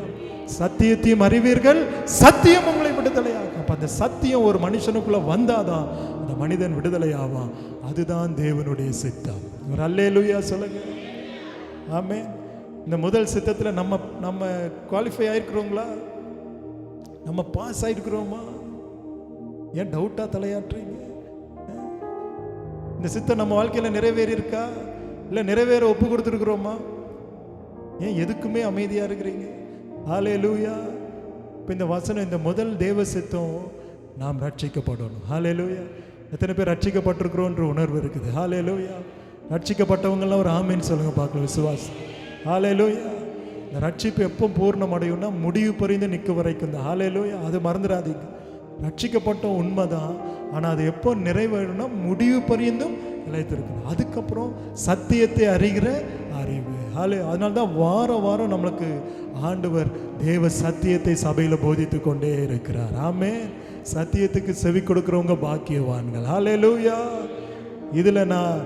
சத்தியத்தையும் அறிவீர்கள், சத்தியம் உங்களை விடுதலையாக்கும். அப்போ அந்த சத்தியம் ஒரு மனுஷனுக்குள்ள வந்தாதான் அந்த மனிதன் விடுதலை ஆவான். அதுதான் தேவனுடைய சித்தம். ஒரு அல்லேலூயா சொல்லுங்க. ஆமென். இந்த முதல் சித்தத்தில் நம்ம குவாலிஃபை ஆயிருக்கிறோங்களா? நம்ம பாஸ் ஆயிருக்கிறோமா? ஏன் டவுட்டா தலையாட்டுறீங்க? இந்த சித்தம் நம்ம வாழ்க்கையில் நிறைவேறி இருக்கா? இல்லை நிறைவேற ஒப்பு கொடுத்துருக்குறோமா? ஏன் எதுக்குமே அமைதியா இருக்கிறீங்க? ஹல்லேலூயா. இப்போ இந்த வசனம், இந்த முதல் தேவ சித்தம், நாம் ரட்சிக்கப்படணும். ஹல்லேலூயா. எத்தனை பேர் ரட்சிக்கப்பட்டிருக்கிறோன்ற உணர்வு இருக்குது? ஹல்லேலூயா. ரட்சிக்கப்பட்டவங்கெல்லாம் ஒரு ஆமீன் சொல்லுங்க பார்க்கலாம். விசுவாசம். ஹல்லேலூயா. இந்த ரட்சிப்பு எப்போ பூர்ணம் அடையும்னா முடிவு பரிந்து நிற்க வரைக்கும் தான். ஹல்லேலூயா. அது மறந்துடாதீங்க. ரட்சிக்கப்பட்டோம் உண்மைதான், ஆனால் அது எப்போ நிறைவேறும்னா முடிவு பரியந்தும் நிலைத்திருக்கணும். அதுக்கப்புறம் சத்தியத்தை அறிகிற அறிவு. அதனால தான் வாரம் வாரம் நம்மளுக்கு ஆண்டவர் தேவ சத்தியத்தை சபையில் போதித்து கொண்டே இருக்கிறார். ஆமென். சத்தியத்துக்கு செவி கொடுக்கிறவங்க பாக்கியவான்கள். ஹல்லேலூயா. இதில் நான்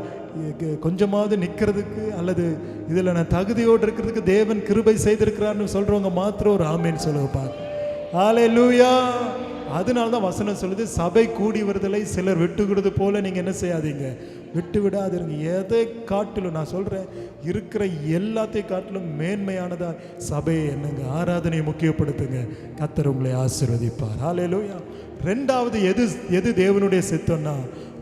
கொஞ்சமாவது நிற்கிறதுக்கு அல்லது இதில் நான் தகுதியோடு இருக்கிறதுக்கு தேவன் கிருபை செய்திருக்கிறான்னு சொல்கிறவங்க மாத்திரம் ஒரு ஆமேன்னு சொல்லுங்க பார்க்க. ஹல்லேலூயா. அதனால தான் வசனம் சொல்லுது, சபை கூடி வருதலை சிலர் விட்டுவிடுறது போல நீங்கள் என்ன செய்யாதீங்க, விட்டு விடாதீங்க. எதை காட்டிலும் நான் சொல்கிறேன், இருக்கிற எல்லாத்தையும் காட்டிலும் மேன்மையானதா சபையை என்னங்க, ஆராதனையை முக்கியப்படுத்துங்க. கர்த்தர் உங்களை ஆசீர்வதிப்பார். ஹல்லேலூயா. ரெண்டாவது எது தேவனுடைய சித்தம்னா,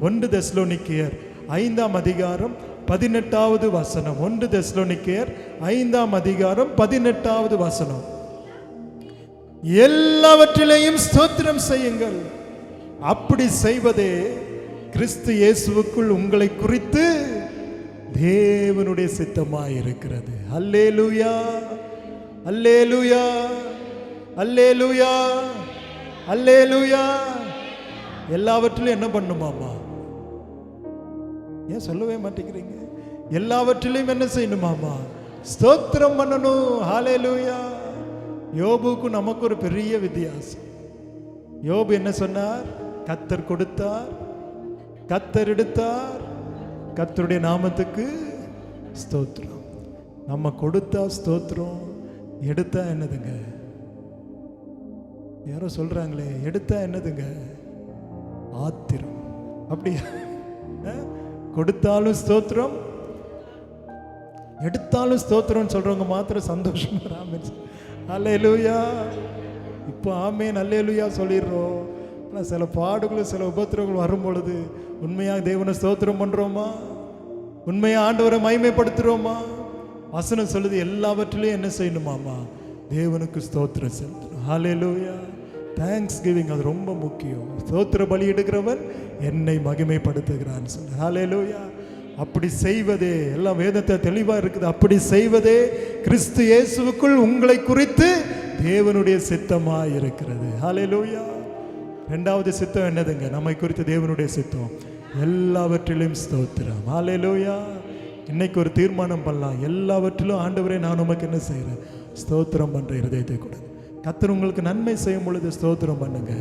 1 தெசலோனிக்கேயர் 5ஆம் அதிகாரம் 18வது வசனம். 1 தெசலோனிக்கேயர் 5ஆம் அதிகாரம் 18வது வசனம். எல்லாவற்றிலையும் ஸ்தோத்திரம் செய்யுங்கள், அப்படி செய்வதே கிறிஸ்து இயேசுவுக்குள் உங்களை குறித்து தேவனுடைய சித்தமாய் இருக்கிறது. அல்லேலூயா, அல்லேலூயா, அல்லேலூயா, அல்லேலூயா. எல்லாவற்றிலும் என்ன பண்ணுமாமா? ஏன் சொல்லவே மாட்டேங்கிறீங்க? எல்லாவற்றிலையும் என்ன செய்யணுமாமா? ஸ்தோத்திரம் பண்ணணும். ஹல்லேலூயா. யோபுக்கும் நமக்கு ஒரு பெரிய வித்தியாசம். யோபு என்ன சொன்னார்? கர்த்தர் கொடுத்தார், கர்த்தர் எடுத்தார், கர்த்தருடைய நாமத்துக்கு ஸ்தோத்திரம். நம்ம கொடுத்தா ஸ்தோத்திரம், எடுத்தா என்னதுங்க? யாரோ சொல்றாங்களே, எடுத்தா என்னதுங்க? ஆத்திரம். அப்படியா? கொடுத்தாலும் ஸ்தோத்திரம், எடுத்தாலும் ஸ்தோத்திரம் சொல்றவங்க மாத்திரம் சந்தோஷமா ராமன் அல்லேலூயா. இப்போ ஆமேன் அல்லேலூயா சொல்லிடுறோம். ஆனால் சில பாடுகளும் சில உபத்திரங்கள் வரும் பொழுது உண்மையாக தேவனை ஸ்தோத்திரம் பண்ணுறோமா? உண்மையாக ஆண்டவரை மகிமைப்படுத்துகிறோமா? வசனம் சொல்லுது எல்லாவற்றிலையும் என்ன செய்யணுமாமா? தேவனுக்கு ஸ்தோத்திரம் செலுத்தணும். ஹல்லேலூயா. தேங்க்ஸ் கிவிங், அது ரொம்ப முக்கியம். ஸ்தோத்திர பலி எடுக்கிறவன் என்னை மகிமைப்படுத்துகிறான்னு சொல்லு. ஹல்லேலூயா. அப்படி செய்வதே, எல்லாம் வேதத்தை தெளிவா இருக்குது, அப்படி செய்வதே கிறிஸ்து இயேசுவுக்குள் உங்களை குறித்து தேவனுடைய சித்தமாய் இருக்கிறது. ஹல்லேலூயா. இரண்டாவது சித்தம் என்னதுங்க? நம்மை குறித்து தேவனுடைய சித்தம் எல்லாவற்றிலும் ஸ்தோத்திரம். ஹல்லேலூயா. இன்னைக்கு ஒரு தீர்மானம் பண்ணலாம், எல்லாவற்றிலும் ஆண்டவரே நான் உமக்கு என்ன செய்கிறேன்? ஸ்தோத்திரம் பண்ற இருதயத்தை கொடுங்க. கர்த்தர் உங்களுக்கு நன்மை செய்யும் பொழுது ஸ்தோத்திரம் பண்ணுங்க.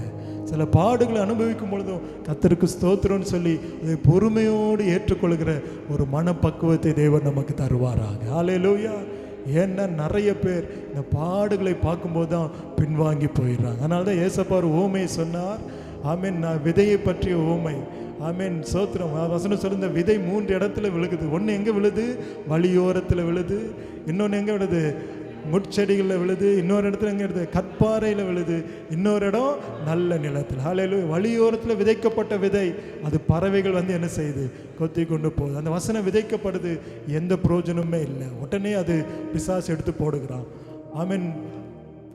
சில பாடுகளை அனுபவிக்கும் பொழுதும் கர்த்தருக்கு ஸ்தோத்திரம்னு சொல்லி அதை பொறுமையோடு ஏற்றுக்கொள்கிற ஒரு மனப்பக்குவத்தை தேவன் நமக்கு தருவாராக. ஹல்லேலூயா. ஏன்னா நிறைய பேர் இந்த பாடுகளை பார்க்கும்போது தான் பின்வாங்கி போயிடுறாங்க. அதனால தான் ஏசப்பா ஒரு ஓமையை சொன்னார். ஆமீன். நான் விதையை பற்றிய ஓமை. ஆமீன். சோத்திரம். வசனம் சொல்லுங்க, விதை 3 இடத்துல விழுகுது. ஒன்று எங்கே விழுது? வழியோரத்தில் விழுது. இன்னொன்று எங்கே விழுது? முட்செடிகளில் விழுது. இன்னொரு இடத்துல எங்கே விழுது? கற்பாறையில் விழுது. இன்னொரு இடம் நல்ல நிலத்தில். ஹல்லேலூயா. வழியோரத்தில் விதைக்கப்பட்ட விதை அது பறவைகள் வந்து என்ன செய்யுது? கொத்தி கொண்டு போகுது. அந்த வசனம் விதைக்கப்படுது, எந்த பிரயோஜனமே இல்லை. உடனே அது பிசாசு எடுத்து போடுகிறான். ஆமீன்.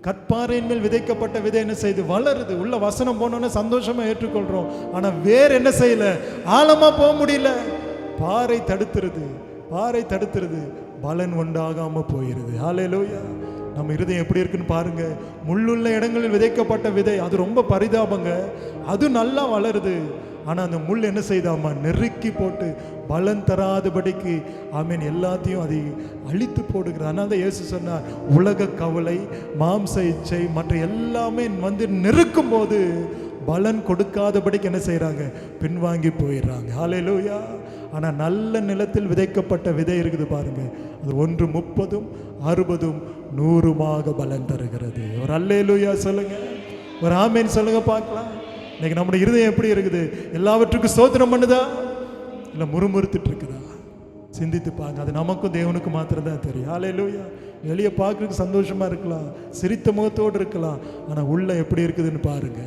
கற்பாறையின் மேல் விதைக்கப்பட்ட விதை என்ன செய்யுது? வளருது. உள்ள வசனம் போனோன்னே சந்தோஷமா ஏற்றுக்கொள்றோம். ஆனா வேற என்ன செய்யல? ஆழமா போக முடியல. பாறை தடுத்துருது. பாறை தடுத்துருது. பலன் உண்டாகாம போயிருது. ஹல்லேலூயா. நம்ம இருதயம் எப்படி இருக்குன்னு பாருங்க. முள்ளுள்ள இடங்களில் விதைக்கப்பட்ட விதை அது ரொம்ப பரிதாபங்க. அது நல்லா வளருது. ஆனா அந்த முள் என்ன செய்தாமா? நெருக்கி போட்டு பலன் தராதபடிக்கு ஆமீன் எல்லாத்தையும் அதை அழித்து போடுகிறது. அதனால தான் இயேசு சொன்னார், உலக கவலை, மாம்ச இச்சை மற்ற எல்லாமே வந்து நெருக்கும் போது பலன் கொடுக்காதபடிக்கு என்ன செய்யறாங்க? பின்வாங்கி போயிடுறாங்க. ஹல்லேலூயா. ஆனா நல்ல நிலத்தில் விதைக்கப்பட்ட விதை இருக்குது பாருங்க, அது 1 30 60 100 பலன் தருகிறது. ஒரு அல்லேலூயா சொல்லுங்க, ஒரு ஆமேன் சொல்லுங்க பார்க்கலாம். இன்னைக்கு நம்முடைய இருதயம் எப்படி இருக்குது? எல்லாவற்றுக்கும் ஸ்தோத்திரம் பண்ணுதா இல்லை முறுமுறுத்துட்டு இருக்குதா? சிந்தித்து பாருங்க. அது நமக்கும் தேவனுக்கும் மாத்திரம் தான் தெரியும். ஹல்லேலூயா. வெளியே பார்க்கறதுக்கு சந்தோஷமா இருக்கலாம், சிரித்த முகத்தோடு இருக்கலாம், ஆனா உள்ள எப்படி இருக்குதுன்னு பாருங்க.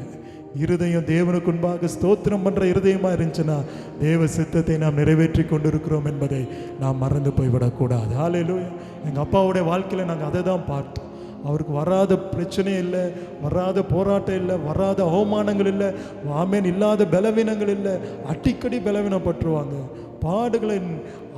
இருதயம் தேவனுக்கு முன்பாக ஸ்தோத்திரம் பண்ற இருதயமா இருந்துச்சுன்னா தேவ சித்தத்தை நாம் நிறைவேற்றி கொண்டிருக்கிறோம் என்பதை நாம் மறந்து போய்விடக்கூடாது. ஹல்லேலூயா. எங்கள் அப்பாவுடைய வாழ்க்கையில் நாங்கள் அதை தான் பார்த்தோம். அவருக்கு வராத பிரச்சனை இல்லை, வராத போராட்டம் இல்லை, வராத அவமானங்கள் இல்லை, ஆமேன் இல்லாத பலவீனங்கள் இல்லை. அடிக்கடி பலவீனப்பட்டுருவாங்க. பாடுகளின்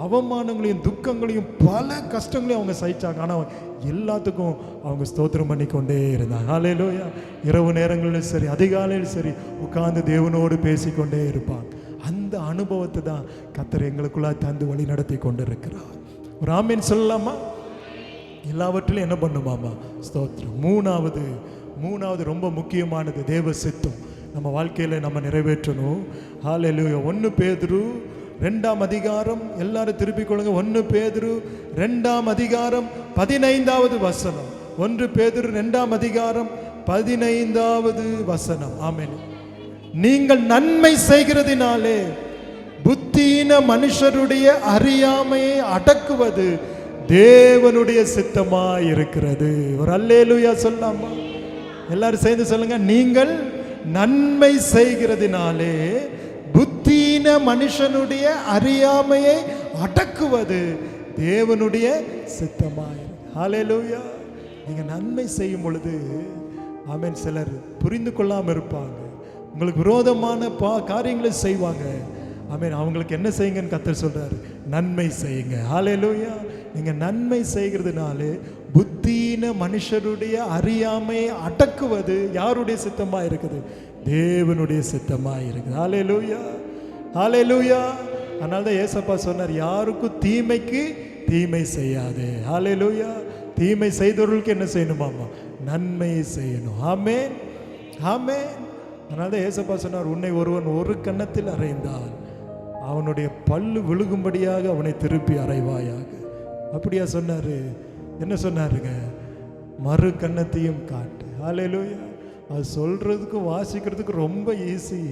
அவமானங்களையும் துக்கங்களையும் பல கஷ்டங்களையும் அவங்க சகிச்சாங்க. ஆனால் எல்லாத்துக்கும் அவங்க ஸ்தோத்திரம் பண்ணி கொண்டே இருந்தாங்க. ஹல்லேலூயா. இரவு நேரங்களிலும் சரி, அதிகாலையிலும் சரி உட்கார்ந்து தேவனோடு பேசிக்கொண்டே இருப்பாங்க. அந்த அனுபவத்தை தான் கர்த்தர் எங்களுக்குள்ளே தந்து வழி நடத்தி கொண்டு இருக்கிறார். ஒரு ஆமீன் சொல்லலாமா? எல்லாவற்றிலும் என்ன பண்ணுமாமா? ஸ்தோத்திரம். மூணாவது ரொம்ப முக்கியமானது தேவ சித்தம் நம்ம வாழ்க்கையில் நம்ம நிறைவேற்றணும். ஹல்லேலூயா. 1 பேதுரு 2ஆம் அதிகாரம், எல்லாரும் திருப்பிக் கொள்ளுங்க. 1 பேதுரு 2ஆம் அதிகாரம் 15வது வசனம். 1 பேதுரு 2ஆம் அதிகாரம் 15வது வசனம். ஆமென். நீங்கள் நன்மை செய்கிறதினாலே புத்தீன மனுஷருடைய அறியாமையை அடக்குவது தேவனுடைய சித்தமாய் இருக்கிறது. ஒரு அல்லேலூயா சொல்லாமா? எல்லாரும் சேர்ந்து சொல்லுங்க. நீங்கள் நன்மை செய்கிறதினாலே புத்தீன மனுஷனுடைய அறியாமையை அடக்குவது தேவனுடைய சித்தமாய். ஹல்லேலூயா. நீங்க நன்மை செய்யும் பொழுது ஆமென், சிலர் புரிந்து கொள்ளாம இருப்பாங்க, உங்களுக்கு விரோதமான காரியங்களை செய்வாங்க. ஆமென். அவங்களுக்கு என்ன செய்யுங்கன்னு கர்த்தர் சொல்றாரு? நன்மை செய்யுங்க. ஹல்லேலூயா. நீங்க நன்மை செய்கிறதுனாலே புத்தீன மனுஷருடைய அறியாமையை அடக்குவது யாருடைய சித்தமா இருக்குது? தேவனுடைய சித்தமா இருக்குது. ஹல்லேலூயா. ஹல்லேலூயா. அதனால தான் ஏசப்பா சொன்னார், யாருக்கும் தீமைக்கு தீமை செய்யாது. ஹல்லேலூயா. தீமை செய்தவர்களுக்கு என்ன செய்யணுமாமா? நன்மை செய்யணும். ஆமென், ஆமென். அதனால தான் ஏசப்பா சொன்னார், உன்னை ஒருவன் ஒரு கன்னத்தில் அறைந்தால் அவனுடைய பல்லு விழுகும்படியாக அவனை திருப்பி அறைவாயாக. அப்படியா சொன்னாரு? என்ன சொன்னாருங்க? மறு கன்னத்தையும் காட்டு. ஹல்லேலூயா. அது சொல்றதுக்கு வாசிக்கிறதுக்கு ரொம்ப ஈஸி,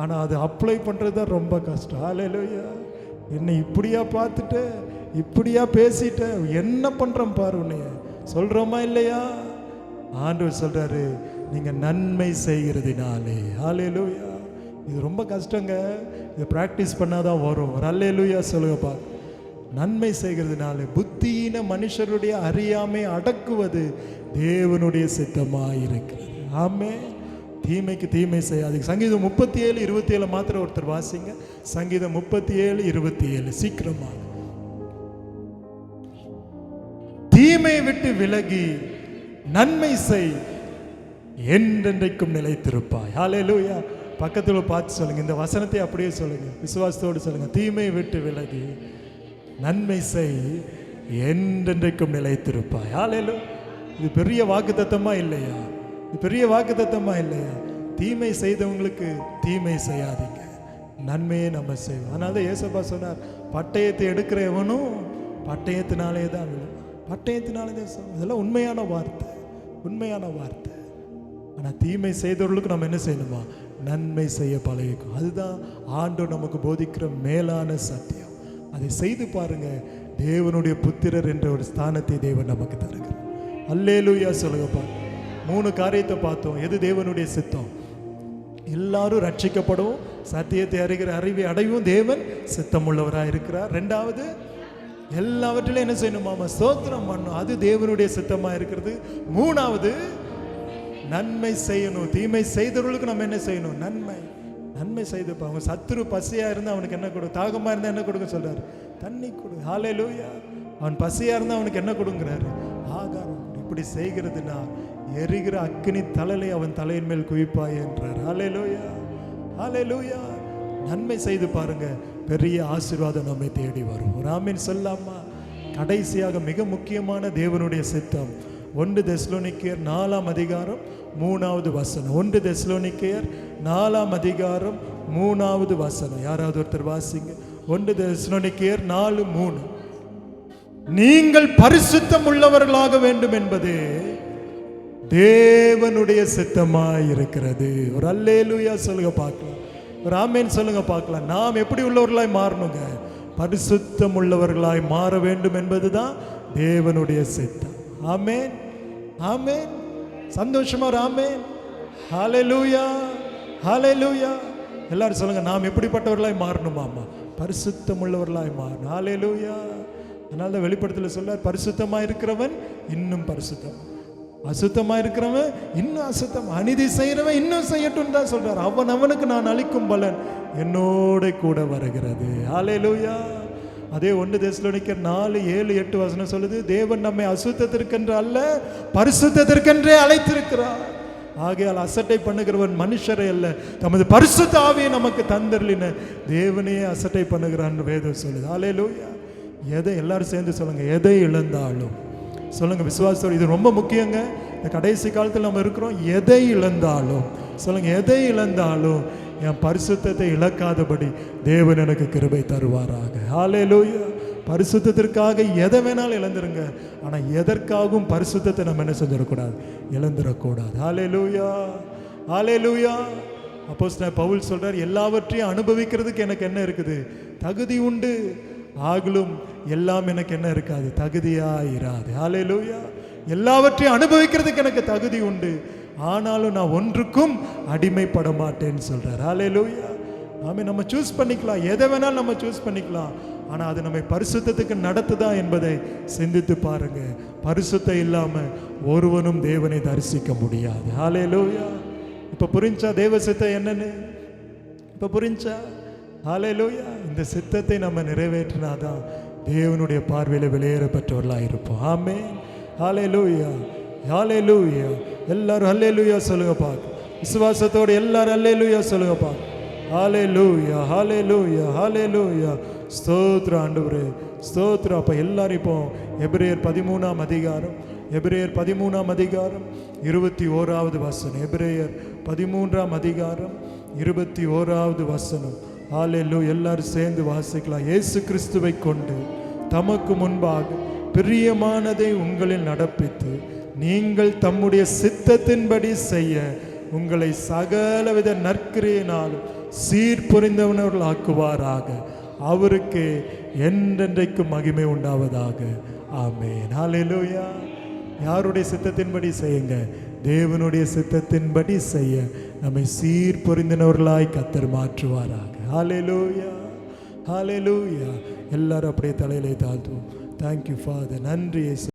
ஆனால் அது அப்ளை பண்ணுறது தான் ரொம்ப கஷ்டம். ஹல்லேலூயா. என்னை இப்படியா பார்த்துட்ட, இப்படியா பேசிட்ட, என்ன பண்ணுறோம் பாரு, உன்னைய சொல்கிறோமா இல்லையா? ஆண்டவர் சொல்றாரு, நீங்கள் நன்மை செய்கிறதுனாலே. ஹல்லேலூயா. இது ரொம்ப கஷ்டங்க, இதை ப்ராக்டிஸ் பண்ணாதான் வரும். ஒரு அல்லேலூயா சொல்லுங்க பாரு. நன்மை செய்கிறதுனால புத்தியின மனுஷருடைய அறியாமை அடக்குவது தேவனுடைய சித்தமாயிருக்கிறது. ஆமென். தீமைக்கு தீமை செய்யாது. சங்கீதம் 37:27 மாத்திரம் ஒருத்தர் வாசிங்க. சங்கீதம் 37:27 சீக்கிரமாக. தீமை விட்டு விலகி நன்மை செய், என்றென்றைக்கும் நிலைத்திருப்பாய். ஹல்லேலூயா. பக்கத்தில் பார்த்து சொல்லுங்க, இந்த வசனத்தை அப்படியே சொல்லுங்க, விசுவாசத்தோடு சொல்லுங்க. தீமை விட்டு விலகி நன்மை செய், என்றென்றைக்கும் நிலைத்திருப்பாய். ஹல்லேலூயா. இது பெரிய வாக்குத்தத்தமா இல்லையா? இது பெரிய வாக்குத்தத்தமா இல்லையா? தீமை செய்தவங்களுக்கு தீமை செய்யாதீங்க, நன்மையை நம்ம செய்வோம். அதனால தான் ஏசப்பா சொன்னார், பட்டயத்தை எடுக்கிற எவனும் பட்டயத்தினாலே தான் விழும். பட்டயத்தினாலே தான். இதெல்லாம் உண்மையான வார்த்தை, உண்மையான வார்த்தை. ஆனால் தீமை செய்தவர்களுக்கு நம்ம என்ன செய்யணுமா? நன்மை செய்ய பழகிக்கும். அதுதான் ஆண்டவர் நமக்கு போதிக்கிற மேலான சத்தியம். அதை செய்து பாருங்க. தேவனுடைய புத்திரர் என்ற ஒரு ஸ்தானத்தை தேவன் நமக்கு தருகிறார். அல்லேலூயா சொல்லுங்கப்பா. 3 காரியத்தை பார்த்தோம். எது தேவனுடைய சித்தம்? எல்லாரும் ரட்சிக்கப்படும், சத்தியத்தை அறிகிற அறிவை அடையும் தேவன் சித்தம் உள்ளவராக இருக்கிறார். 2வது, எல்லாவற்றிலும் என்ன செய்யணுமாமா? ஸ்தோத்திரம் பண்ணணும். அது தேவனுடைய சித்தமாக இருக்கிறது. 3வது, நன்மை செய்யணும். தீமை செய்தவர்களுக்கு நம்ம என்ன செய்யணும்? நன்மை. நன்மை செய்துப்பா. அவங்க சத்துரு பசியா இருந்தால் அவனுக்கு என்ன கொடு? தாகமா இருந்தால் என்ன கொடுக்க சொல்றாரு? தண்ணி கொடு. ஹல்லேலூயா. அவன் பசியா இருந்தால் அவனுக்கு என்ன கொடுங்கிறாரு? ஆகாரம். இப்படி செய்கிறதுனா எரிகிற அக்கினி தழலை அவன் தலையின் மேல் குவிப்பாய் என்றார். ஹல்லேலூயா, ஹல்லேலூயா. நன்மை செய்து பாருங்க, பெரிய ஆசீர்வாதம் நம்மை தேடி வரும். ஒரு ஆமீன் சொல்லாமா? கடைசியாக மிக முக்கியமான தேவனுடைய சித்தம் 1 தெசலோனிக்கேயர் 4ஆம் அதிகாரம் 3வது வசனம். 1 தெசலோனிக்கேயர் 4ஆம் அதிகாரம் 3வது வசனம். யாராவது ஒருத்தர் வாசிங்க. 1 தெசலோனிக்கேயர் 4:3. நீங்கள் பரிசுத்தம் உள்ளவர்களாக வேண்டும் என்பது தேவனுடைய சித்தமாய் இருக்கிறது. ஒரு அல்லேலூயா சொல்லுங்க பார்க்கலாம். ஒரு ஆமேன் சொல்லுங்க பார்க்கலாம். நாம் எப்படி உள்ளவர்களாய் மாறணுங்க? பரிசுத்தம் உள்ளவர்களாய் மாற வேண்டும் என்பதுதான் தேவனுடைய சித்தம். ஆமேன், ஆமேன். சந்தோஷமா ஆமேன். ஹல்லேலூயா, ஹல்லேலூயா. எல்லாரும் சொல்லுங்க, நாம் எப்படிப்பட்டவர்களாய் மாறணுமாமா? பரிசுத்தம் உள்ளவர்களாய் மாறணும். ஹல்லேலூயா. அதனால தான் வெளிப்படுத்தல சொல்றார், பரிசுத்தமா இருக்கிறவன் இன்னும் பரிசுத்தம், அசுத்தமா இருக்கிறவன் இன்னும் அசுத்தம், அநீதி செய்யறவன் இன்னும் செய்யட்டும் தான் சொல்றார். அவனுக்கு நான் அளிக்கும் பலன் என்னோட கூட வருகிறது. ஹல்லேலூயா. அதே 1 தெசலோனிக்கேயர் 4:7-8 வசனம் சொல்லுது, தேவன் நம்மை அசுத்தத்திற்கென்று அல்ல பரிசுத்தத்திற்கென்றே அழைத்திருக்கிறார். ஆகையால் அசட்டை பண்ணுகிறவன் மனுஷரை அல்ல, தமது பரிசுத்த ஆவியை நமக்கு தந்தருளின தேவனையே அசட்டை பண்ணுகிறான்னு வேதம் சொல்லுது. ஹல்லேலூயா. எதை எல்லாரும் சேர்ந்து சொல்லுங்க, எதை இழந்தாலும் சொல்லுங்க விசுவாசத்தோடு. இது ரொம்ப முக்கியங்க. இந்த கடைசி காலத்தில் நம்ம இருக்கிறோம். எதை இழந்தாலும் சொல்லுங்க, எதை இழந்தாலும் என் பரிசுத்தத்தை இழக்காதபடி தேவன் எனக்கு கிருபை தருவாராக. ஹல்லேலூயா. பரிசுத்தத்திற்காக எதை வேணாலும் இழந்துருங்க, ஆனால் எதற்காகவும் பரிசுத்தத்தை நம்ம என்ன செஞ்சிடக்கூடாது? இழந்துடக்கூடாது. ஹல்லேலூயா, ஹல்லேலூயா. அப்போஸ்தலன் பவுல் சொல்றார், எல்லாவற்றையும் அனுபவிக்கிறதுக்கு எனக்கு என்ன இருக்குது? தகுதி உண்டு. ஆகலும் எல்லாம் எனக்கு என்ன இருக்காது? தகுதியா இராது. ஹல்லேலூயா. எல்லாவற்றையும் அனுபவிக்கிறதுக்கு எனக்கு தகுதி உண்டு, ஆனாலும் நான் ஒன்றுக்கும் அடிமைப்பட மாட்டேன்னு சொல்றார். ஹல்லேலூயா. ஆமென். நம்ம சூஸ் பண்ணிக்கலாம், எதை வேணாலும் நம்ம சூஸ் பண்ணிக்கலாம், ஆனால் அது நம்மை பரிசுத்தத்துக்கு நடத்துதா என்பதை சிந்தித்து பாருங்க. பரிசுத்தம் இல்லாம ஒருவனும் தேவனை தரிசிக்க முடியாது. ஹல்லேலூயா. இப்ப புரிஞ்சா தேவ சித்தம் என்னன்னு? இப்ப புரிஞ்சா? ஹல்லேலூயா. இந்த சித்தத்தை நம்ம நிறைவேற்றினாதான் தேவனுடைய பார்வையில வெளியேறப்பட்டவர்களாக இருப்போம். ஆமென். ஹல்லேலூயா, ஹல்லேலூயா. எல்லாரும் ஹல்லேலூயா சொல்லுங்க பாக்க. விசுவாசத்தோடு எல்லாரும் ஹல்லேலூயா சொல்லுங்க பாக்க. ஹல்லேலூயா, ஹல்லேலூயா, ஹல்லேலூயா. ஸ்தோத்திரம் ஆண்டவரே, ஸ்தோத்திரம். அப்ப எல்லாரும் இப்போ எபிரேயர் 13ஆம் அதிகாரம், எபிரேயர் 13ஆம் அதிகாரம் 21வது வசனம். எபிரேயர் 13ஆம் அதிகாரம் 21வது வசனம். ஹல்லேலூயா. எல்லாரும் சேர்ந்து வாசிக்கலாம். இயேசு கிறிஸ்துவை கொண்டு தமக்கு முன்பாக பிரியமானதை உங்களில் நடப்பித்து நீங்கள் தம்முடைய சித்தத்தின்படி செய்ய உங்களை சகலவித நற்கிரியினாலும் சீர்புரிந்தவர்கள் ஆக்குவாராக. அவருக்கு என்றென்றைக்கு மகிமை உண்டாவதாக. ஆமென். ஹல்லேலூயா. யாருடைய சித்தத்தின்படி செய்யுங்க? தேவனுடைய சித்தத்தின்படி செய்ய நம்மை சீர்பொருந்தினவர்களாய் கர்த்தர் மாற்றுவாராக. ஹல்லேலூயா, ஹalleluya. எல்லாரும் அப்படியே தலையிலே தாழ்த்துவோம். Thank you father. நன்றி இயேசு.